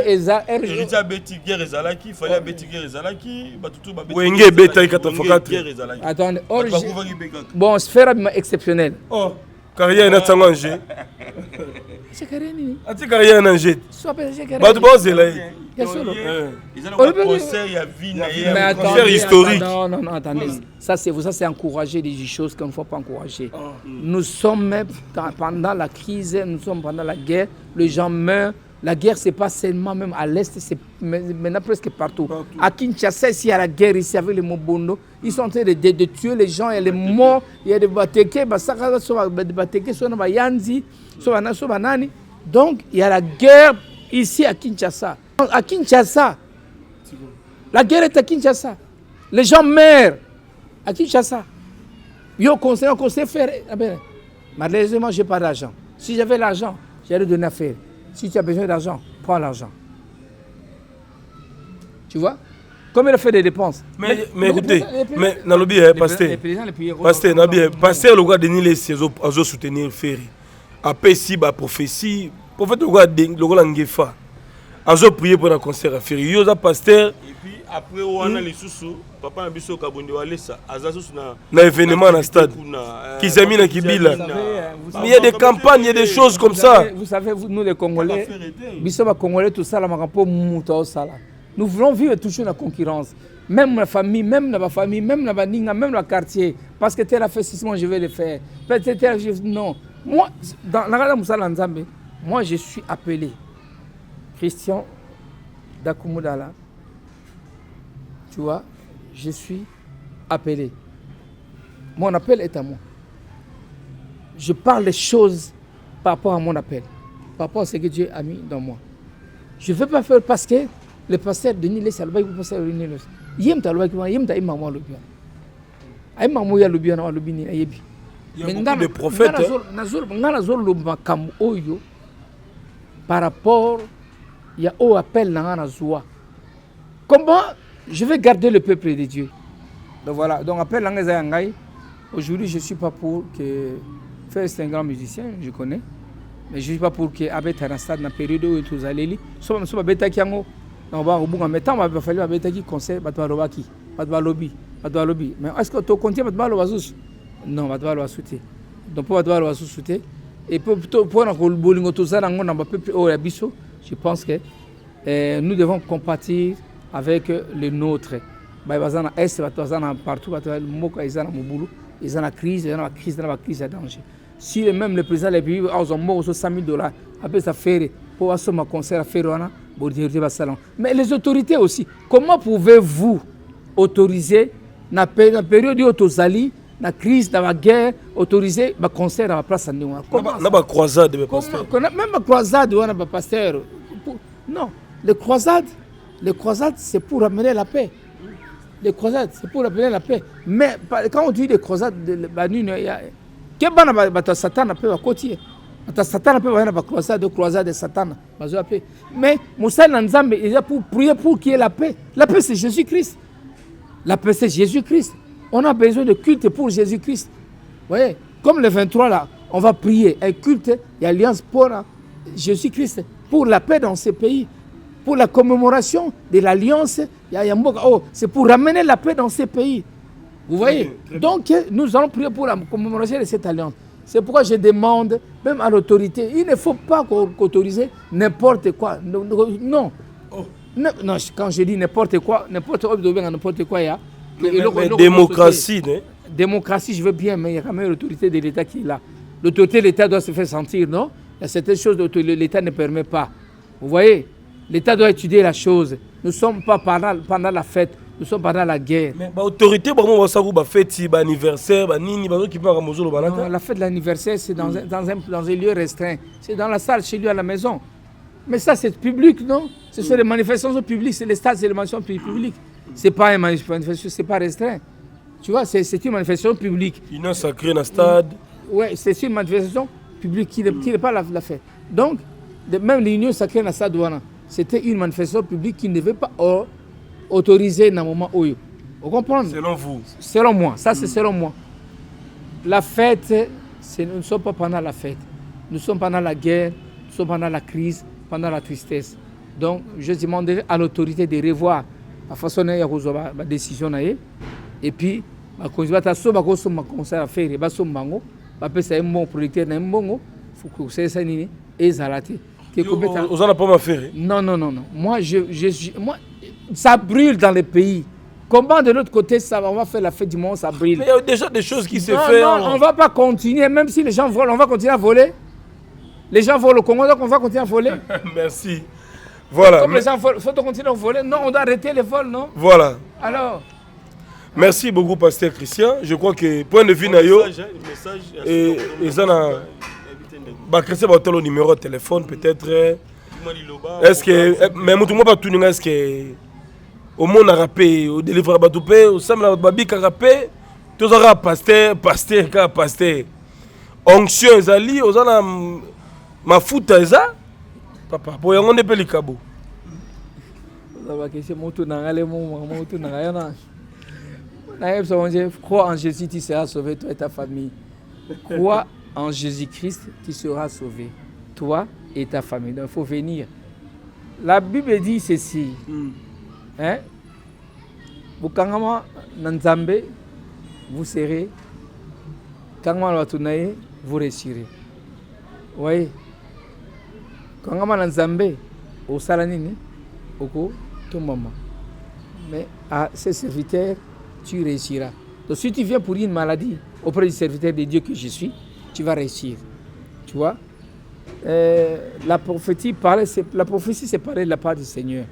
exact. Héritier Betty guerre ezalaki, fallait Betty guerre ezalaki, batutu ba Betty. Wenge beta 4x4. Attendez, orgé. Bon, sphère exceptionnelle. Oh, carrière na tsangange. C'est carré ni. Ati carrière na jet. Soit c'est carré. Ba tu bose là. Ils ont un concert, il y a vie, un concert historique. Non, attendez. Ça, c'est encourager des choses qu'on ne faut pas encourager. Nous sommes pendant la crise, nous sommes pendant la guerre, les gens meurent. La guerre, ce n'est pas seulement même à l'Est, c'est maintenant presque partout. À Kinshasa, ici, il y a la guerre, ici, avec les Mobondo. Ils sont en train de tuer les gens, il y a les morts, il y a des Bateke, donc, il y a la guerre ici à Kinshasa. À Kinshasa, la guerre est à Kinshasa. Les gens meurent à Kinshasa. Yo conseil faire. Malheureusement, je n'ai pas d'argent. Si j'avais l'argent, j'allais donner à faire. Si tu as besoin d'argent, prends l'argent. Tu vois? Comme il a fait des dépenses. Mais écoutez, mais dans le bien, pasteur, le gars de Nile, c'est à soutenir Ferry. Après, si la prophétie, le prophète, le gars de Ngefa. Azo prier pour un concert à Ferry. Yosa pasteur. Et puis après on a les sous papa na biso kabondi wale ça azazo na événement na stade. Kizami na Kibila. Il y a des campagnes, il y a des choses comme ça. Vous savez nous les Congolais, biso ba Congolais tout ça la makapo muto sala. Nous voulons vivre toujours la concurrence. Même la famille, même la famille, même la baninga, même le quartier parce que tel a fait ceci, moi je vais le faire. Peut-être non. Moi dans la Musala Nzambe, moi je suis appelé Christian d'Akumudala, tu vois, je suis appelé. Mon appel est à moi. Je parle des choses par rapport à mon appel, par rapport à ce que Dieu a mis dans moi. Je ne veux pas faire parce que le pasteur Denis Lessalba, il pasteur Denis Lessalba. Il y a beaucoup de prophètes. Par rapport, il y a un appel dans la joie. Comment je vais garder le peuple de Dieu? Donc voilà, donc appel dans les. Aujourd'hui, je ne suis pas pour que Frère c'est un grand musicien, je connais. Mais je ne suis pas pour que Abet Tanastad dans la période où tu as allé. Soit je Beta Kiango, on va au bout en mettant, il va falloir Beta qui conseille, Batwa Robaki, Batwa Lobby. Mais est-ce que tu continues à Batwa Loazus? Non, Batwa Loasouté. Donc pour Batwa Loasouté, et pour le bowling, je pense que nous devons compatir avec les nôtres. Partout, ils ont la crise, ils ont la crise à danger. Si même le président de la République a mort sur $100,000, après ça fait pour avoir un concert à faire, mais les autorités aussi, comment pouvez-vous autoriser dans la période où Otozali, la crise, dans la guerre, autoriser un concert à la place de Néouan? Comment la croisade de pasteur? Même la croisade, on a pas pasteur. Non, les croisades, c'est pour amener la paix. Les croisades, c'est pour amener la paix. Mais quand on dit les croisades, il y a Satan peut côté. Satan peut avoir une croisade de Satan. Mais Moussa Nanzambe, il est pour prier pour qu'il y ait la paix. La paix, c'est Jésus-Christ. La paix, c'est Jésus-Christ. On a besoin de culte pour Jésus-Christ. Vous voyez, comme le 23 là, on va prier un culte et alliance pour Jésus-Christ, pour la paix dans ces pays, pour la commémoration de l'alliance. C'est pour ramener la paix dans ces pays. Vous voyez? Donc, nous allons prier pour la commémoration de cette alliance. C'est pourquoi je demande, même à l'autorité, il ne faut pas autoriser n'importe quoi. Non. Non, quand je dis n'importe quoi, n'importe quoi, il y a. Démocratie, non? Démocratie, je veux bien, mais il y a quand même l'autorité de l'État qui est là. L'autorité de l'État doit se faire sentir, non? Il y a certaines choses que l'État ne permet pas. Vous voyez? L'État doit étudier la chose. Nous ne sommes pas pendant la fête, nous sommes pendant la guerre. Mais l'autorité, la fête, l'anniversaire, la fête de l'anniversaire, c'est dans un lieu restreint. C'est dans la salle, chez lui, à la maison. Mais ça, c'est public, non? Ce sont les manifestations publiques, c'est les stades, c'est les manifestations publiques. Ce n'est pas une manifestation, ce n'est pas restreint. Tu vois, c'est une manifestation publique. Une heure sacrée dans le stade. Oui, c'est une manifestation publique qui n'est pas la fête. Donc, même l'union sacrée dans le stade, c'était une manifestation publique qui ne devait pas autoriser dans le moment où. Vous comprenez? Selon vous? Selon moi, ça c'est selon moi. La fête, nous ne sommes pas pendant la fête. Nous sommes pendant la guerre, nous sommes pendant la crise, pendant la tristesse. Donc, je demanderai à l'autorité de revoir la façon dont il y a la décision. Et puis, quand je vais commencer à faire, je vais faire un bon producteur, il faut que vous sachiez ça. Et ça vous n'en pas faire? Non. Moi, ça brûle dans le pays. Comment de l'autre côté, on va faire la fête du monde, ça brûle? Mais il y a déjà des choses qui se font. Non, on ne va pas continuer, même si les gens volent, on va continuer à voler. Les gens volent au Congo, donc on va continuer à voler. Merci. Voilà. Comme les gens volent, il faut continuer à voler. Non, on doit arrêter les vols, non? Voilà. Alors. Merci beaucoup, Pasteur Christian. Je crois que, point de vue, Nayo, et ils ont un numéro de téléphone, peut-être. Est-ce que. Mais moi, pas tout le monde, est-ce que. Au monde a rappé, au délivre à Batoupé, au Sam la Babik a rappé, tous aura pasteur. Onction, Ezali, aux gens, ma foute, Eza. Papa, pour y avoir des pélicabos. Crois en Jésus, tu seras sauvé, toi et ta famille. Crois en Jésus-Christ, tu seras sauvé, toi et ta famille. Donc il faut venir. La Bible dit ceci. Hein? Bukangama Nanzambe, vous serez. Kangama Watunaye, vous réussirez. Oui. Kangama Nanzambe, au Salanini, au ton maman. Mais à ces serviteurs, tu réussiras. Donc si tu viens pour une maladie auprès du serviteur de Dieu que je suis, tu vas réussir. Tu vois? La prophétie, c'est parler de la part du Seigneur.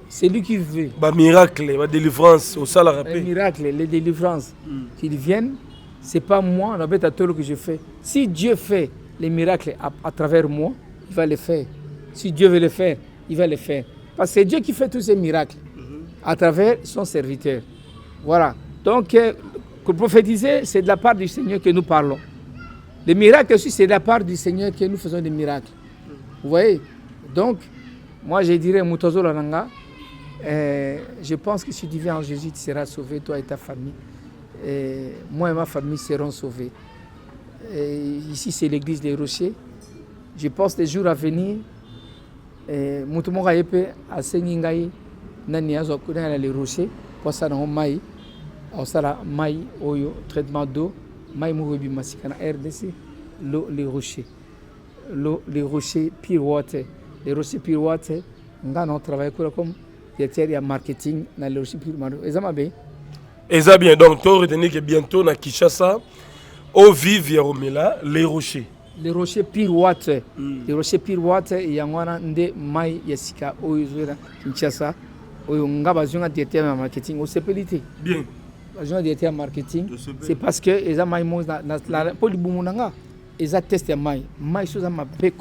C'est lui qui veut. Bah miracle, bah délivrance, au ça la Les rappel. miracles, les délivrances qu'ils viennent, c'est pas moi, la bête à tout que je fais. Si Dieu fait les miracles à travers moi, il va les faire. Si Dieu veut le faire, il va le faire. Parce que c'est Dieu qui fait tous ces miracles à travers son serviteur. Voilà. Donc, pour prophétiser, c'est de la part du Seigneur que nous parlons. Les miracles aussi, c'est de la part du Seigneur que nous faisons des miracles. Vous voyez? Donc, moi, je dirais, Mutozo Lananga, je pense que si tu viens en Jésus, tu seras sauvé, toi et ta famille. Et moi et ma famille serons sauvés. Et ici, c'est l'église des Rochers. Je pense les jours à venir, Mutumoga Yepe, à Sengingaï, Nani Azokuna, les Rochers, pour ça, on maï, on sera maï, oyo, traitement d'eau, maï Mourebi Massikana, RDC, l'eau, les rochers. L'eau, les rochers pure water. Les rochers pure water, on travaille comme des marketing dans les rochers pure water. Et ça bien, donc, tu retenez que bientôt, na Kinshasa, au vive Yaromela, les rochers. Les rochers pure water. Les rochers pure water, il y a un de maï yasika, au Kinshasa, au Ngabazunga directeur marketing, au CPLT. Bien. L'agent directeur marketing, c'est parce que les gens la polibumunanga, ils ont testé maï. Maï, ils ont fait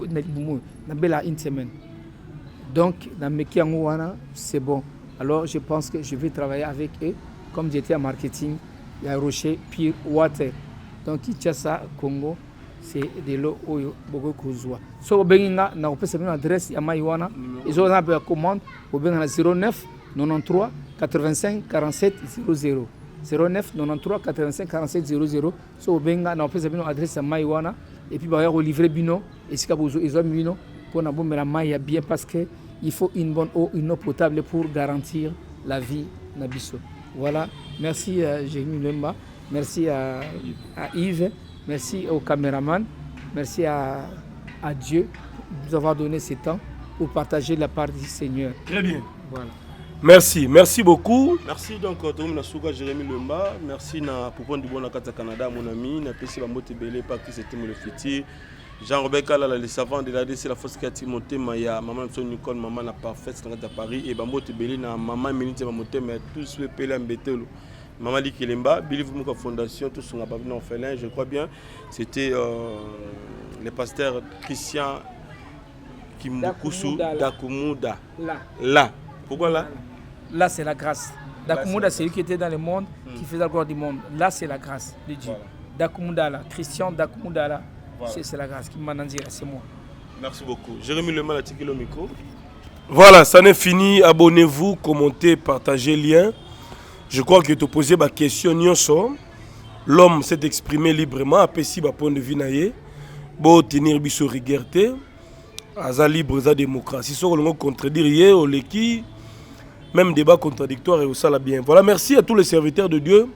une semaine. Donc, dans mes kiangouana, c'est bon. Alors, je pense que je vais travailler avec eux. Comme directeur marketing, il y a Rocher Pure Water. Donc, Kinshasa, Congo, c'est de l'eau oyo beaucoup kozwa. So benga na opesa une adresse ya Maïwana. Ils ont une commande au benga 09 93 85 47 00. 09 93 85 47 00. So benga na opesa une adresse ya Maïwana et puis ba ya livrer bino et sika bozo ils ont bino pour na bombe la maïa bien parce que il faut une bonne eau, une eau potable pour garantir la vie na biso. Voilà, merci à Jérémy Lemba, merci à Yves, merci au caméraman, merci à Dieu de nous avoir donné ce temps pour partager la part du Seigneur. Très bien. Voilà. Merci beaucoup. Merci donc à Jérémy Lemba, merci na Poupon du Bon Canada, mon ami, na PC Bamote Belé, pas que c'était le futur. Jean-Robert Kalala, le savant de l'ADC, la force qui a Timothée, Maya, maman Nicole, maman la parfaite, à Paris, et Bamote Belé, maman Minute Bamote, mais tous les Pelé Mbetelo. Maman Likilemba, Believe Mouka Fondation, tous sont à Babine Orphelin, je crois bien. C'était le pasteur Christian Kimbukusu Dakumuda. Là. Pourquoi là? Là, c'est la grâce. Dakumuda, c'est lui qui était dans le monde, qui faisait la gloire du monde. Là, c'est la grâce de Dieu. Voilà. Dakumuda, là. Christian Dakumuda, là. Voilà. C'est la grâce qui m'a dit, c'est moi. Merci beaucoup. Jérémy Le Mal a tiré le micro. Voilà, ça n'est fini. Abonnez-vous, commentez, partagez le lien. Je crois que tu as posé ma question. L'homme s'est exprimé librement. Après, si ma point de vue naïe, bon tenir biso rigueur, à libre, à démocratie. Si on contredire, qui même débat contradictoire et au ça la bien. Voilà, merci à tous les serviteurs de Dieu.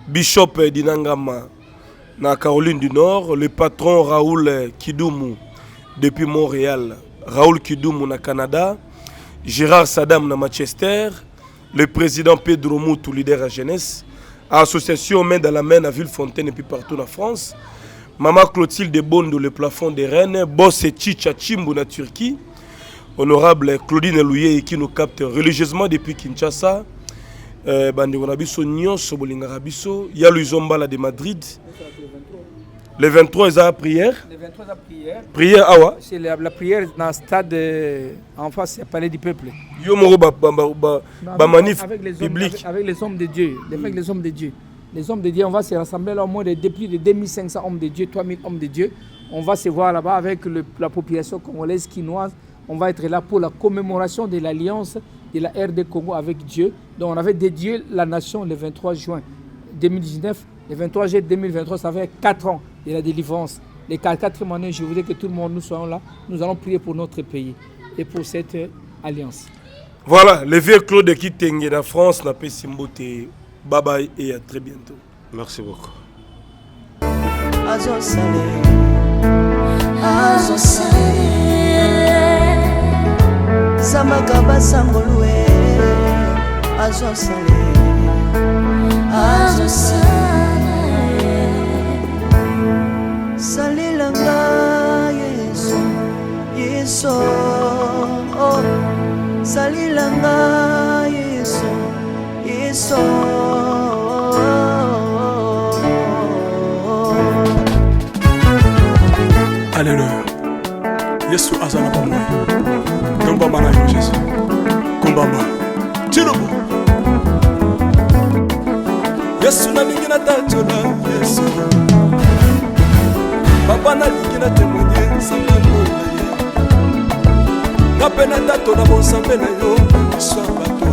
Bishop Dinangama. Na Caroline du Nord, le patron Raoul Kidoumou depuis Montréal, Raoul Kidoumou na Canada, Gérard Saddam na Manchester, le président Pedro Moutou, leader à jeunesse, association main dans la main à Villefontaine et puis partout en France, Maman Clotilde Bondo, le plafond des Rennes, Boss Chicha Chimbo na Turquie, honorable Claudine Louye qui nous capte religieusement depuis Kinshasa, Bandeko na biso nyonso bolingaka biso, ya Luizombala de Madrid. Le 23 ils ont prière. Le 23 à prière. Prière awa. C'est la prière dans le stade en face du palais du peuple. Yo moro ba manif biblique avec les hommes de Dieu, avec les hommes de Dieu. Les hommes de Dieu, on va se rassembler là au moins de plus de 2500 hommes de Dieu, 3000 hommes de Dieu. On va se voir là-bas avec la population congolaise, quinoise. On va être là pour la commémoration de l'alliance de la RD Congo avec Dieu. Donc on avait dédié la nation le 23 juin 2019. Le 23 juillet 2023, ça fait 4 ans de la délivrance. Les 4e année, je voudrais que tout le monde nous soyons là. Nous allons prier pour notre pays et pour cette alliance. Voilà, le vieux Claude qui tengue en France n'a pas Simbote. Bye bye et à très bientôt. Merci beaucoup. Zamakaba sangolwe azosale salilanga yeso salila Bundelanga Yesu Yesu Alléluia. Yesu azana pa moi. Komba mana yo Jésus. Komba ma. Tirobo. Yesu na lingina tachola Yesu. Papa na lingina témoigner sangalo na ye. Kapena tato na bonsambe na yo biswa bato.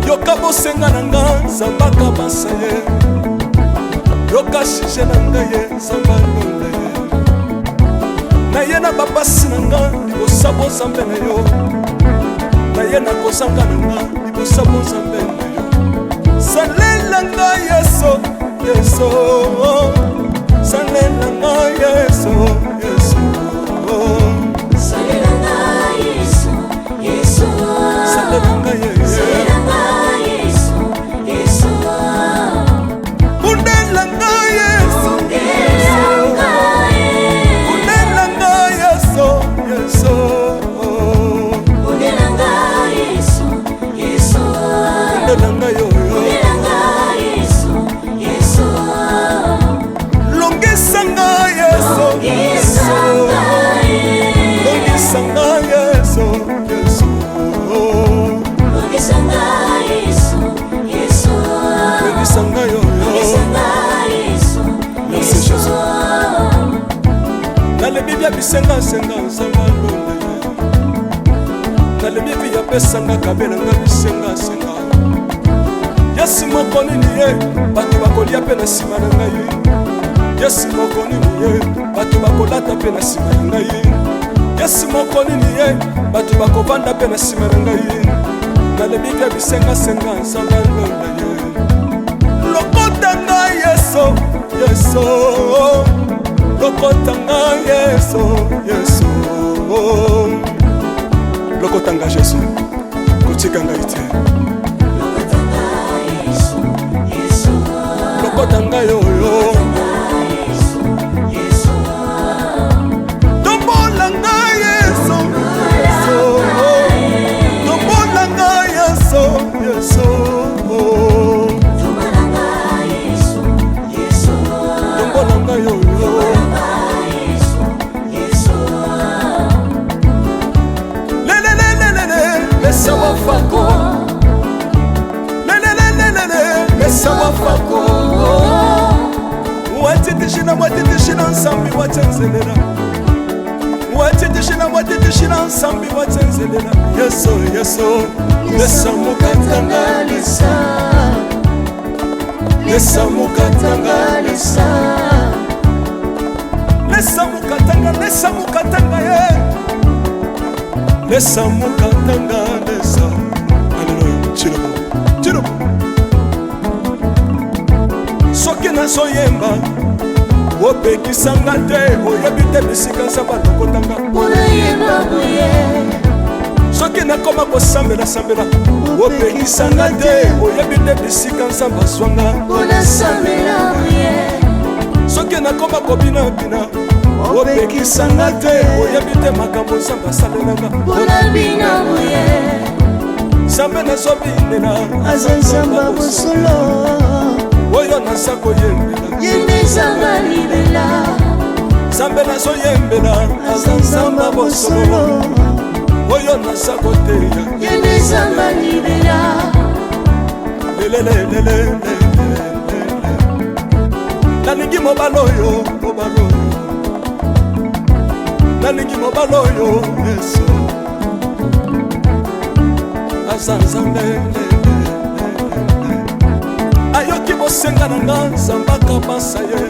Yoka bosenga na nga zambaka basaye. Yoka shije na nga ye zambalo na ye. Na ye na babasi na nga libosa bonsambe na yo. Na ye na kosanga na nga libosa bonsambe na yo. Salela nga Yesu Yesu. Salela nga Yesu Yesu. Salela nga Yesu Yesu. Salela nga Yesu. Salela nga Yesu Yesu. Bundela nga Yesu Yesu. Bundela nga Yesu Yesu. Bundela nga Yesu Yesu. Bundela nga yo. Bundela nga Yesu Yesu. Longisa nga Yesu Yesu. Longisa nga Yesu Yesu. Longisa nga Yesu Yesu. Longisa nga yo. Longisa nga Yesu Yesu. Nalebi bia bisenga senga nzamba londe. Nalebi bia pesanga kabela nga bisenga senga. Yesu moko nini ye bato bakolia pe na nsima na ngai. Yesu moko nini ye bato bakolata pe na nsima na ngai. Yesu moko nini ye bato bakovanda pe na nsima na ngai. Nalebi bia bisenga senga nzamba londe ye. Lokota nga Yesu Yesu. Lokota nga Yesu Yesu. Lokota nga Yesu kotika nga ite. Lokota nga yo yo. Tombola nga Yesu Yesu. Tombola nga Yesu Yesu. Tombola nga yo yo. Mesa wafako. Mesa wafako. Watitishina watitishina nsambi watenzelela. Watitishina watitishina nsambi watenzelela. Yesu Yesu. Lesa mukatanga lesa. Lesa mukatanga lesa. Lesa mukatanga lesa mukatanga ye. Lesa mukatanga lesa. Alléluia. Chirobo. Chirobo. Soki nazoyemba opekisanga te oyebi te bisika nzambe alokotanga. Unayemba buye. Soki nakoma kosambela sambela opekisanga te oyebi te bisika nzambe azwanga. Unasambela buye. Soki nakoma kobina bina opekisanga te oyebi te makambo nzambe asalelanga. Unabina buye. Nzambe nazobinela aza nzamba bosolo. Oyo naza koyembela yende nzamba libela. Nzambe nazoyembela aza nzamba bosolo. Oyo naza koteya yende nzamba libela. Lelelelelele. Nalingi mobala oyo mobala oyo. Nalingi mobala oyo Yesu. Aza nzambe. Ayoki bosenga na nga nzamba kabasa ye.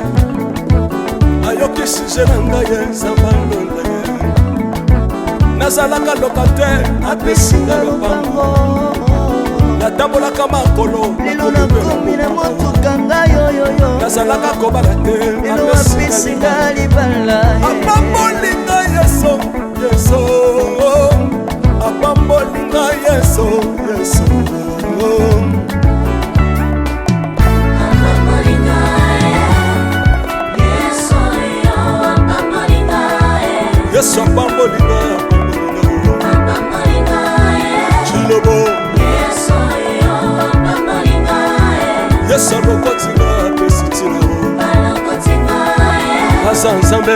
Ayoki sije na nga ye nzamba londa ye. Nazalaka lokatere apesinga lopango. Natambolaka makolo lelo nakomi na motuka nga yoyoyo. nazalaka kobala te lelo apesinga libala. Apambolinga Yesu Yesu. Apambolinga Yesu Yesu. Yesu apambolinga. oza nzambe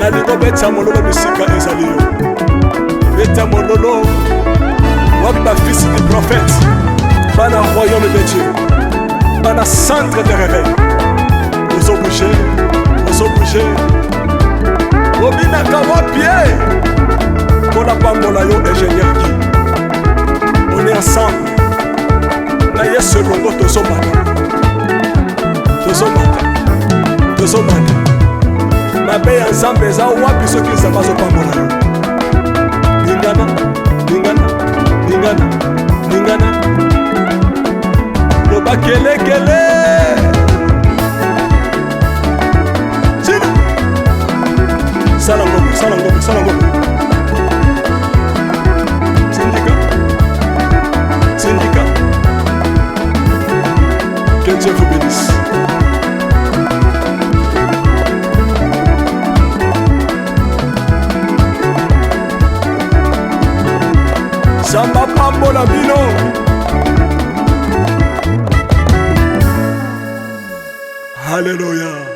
nalingo beta mololo bisika ezali yo beta mololo wapi bafils du prophète bana royaume de Dieu bana centre de réveil ozobouge obinaka wapie mpona pambola yo ingénieur ki on est ensemble na yesu elongo tozomata mabe ya nzambe eza wapi soki nzambe azopambola yo lingana loba kelekele sina sala ngombe syndicat que Dieu vous bénisse. Samba pambola bino. Alléluia.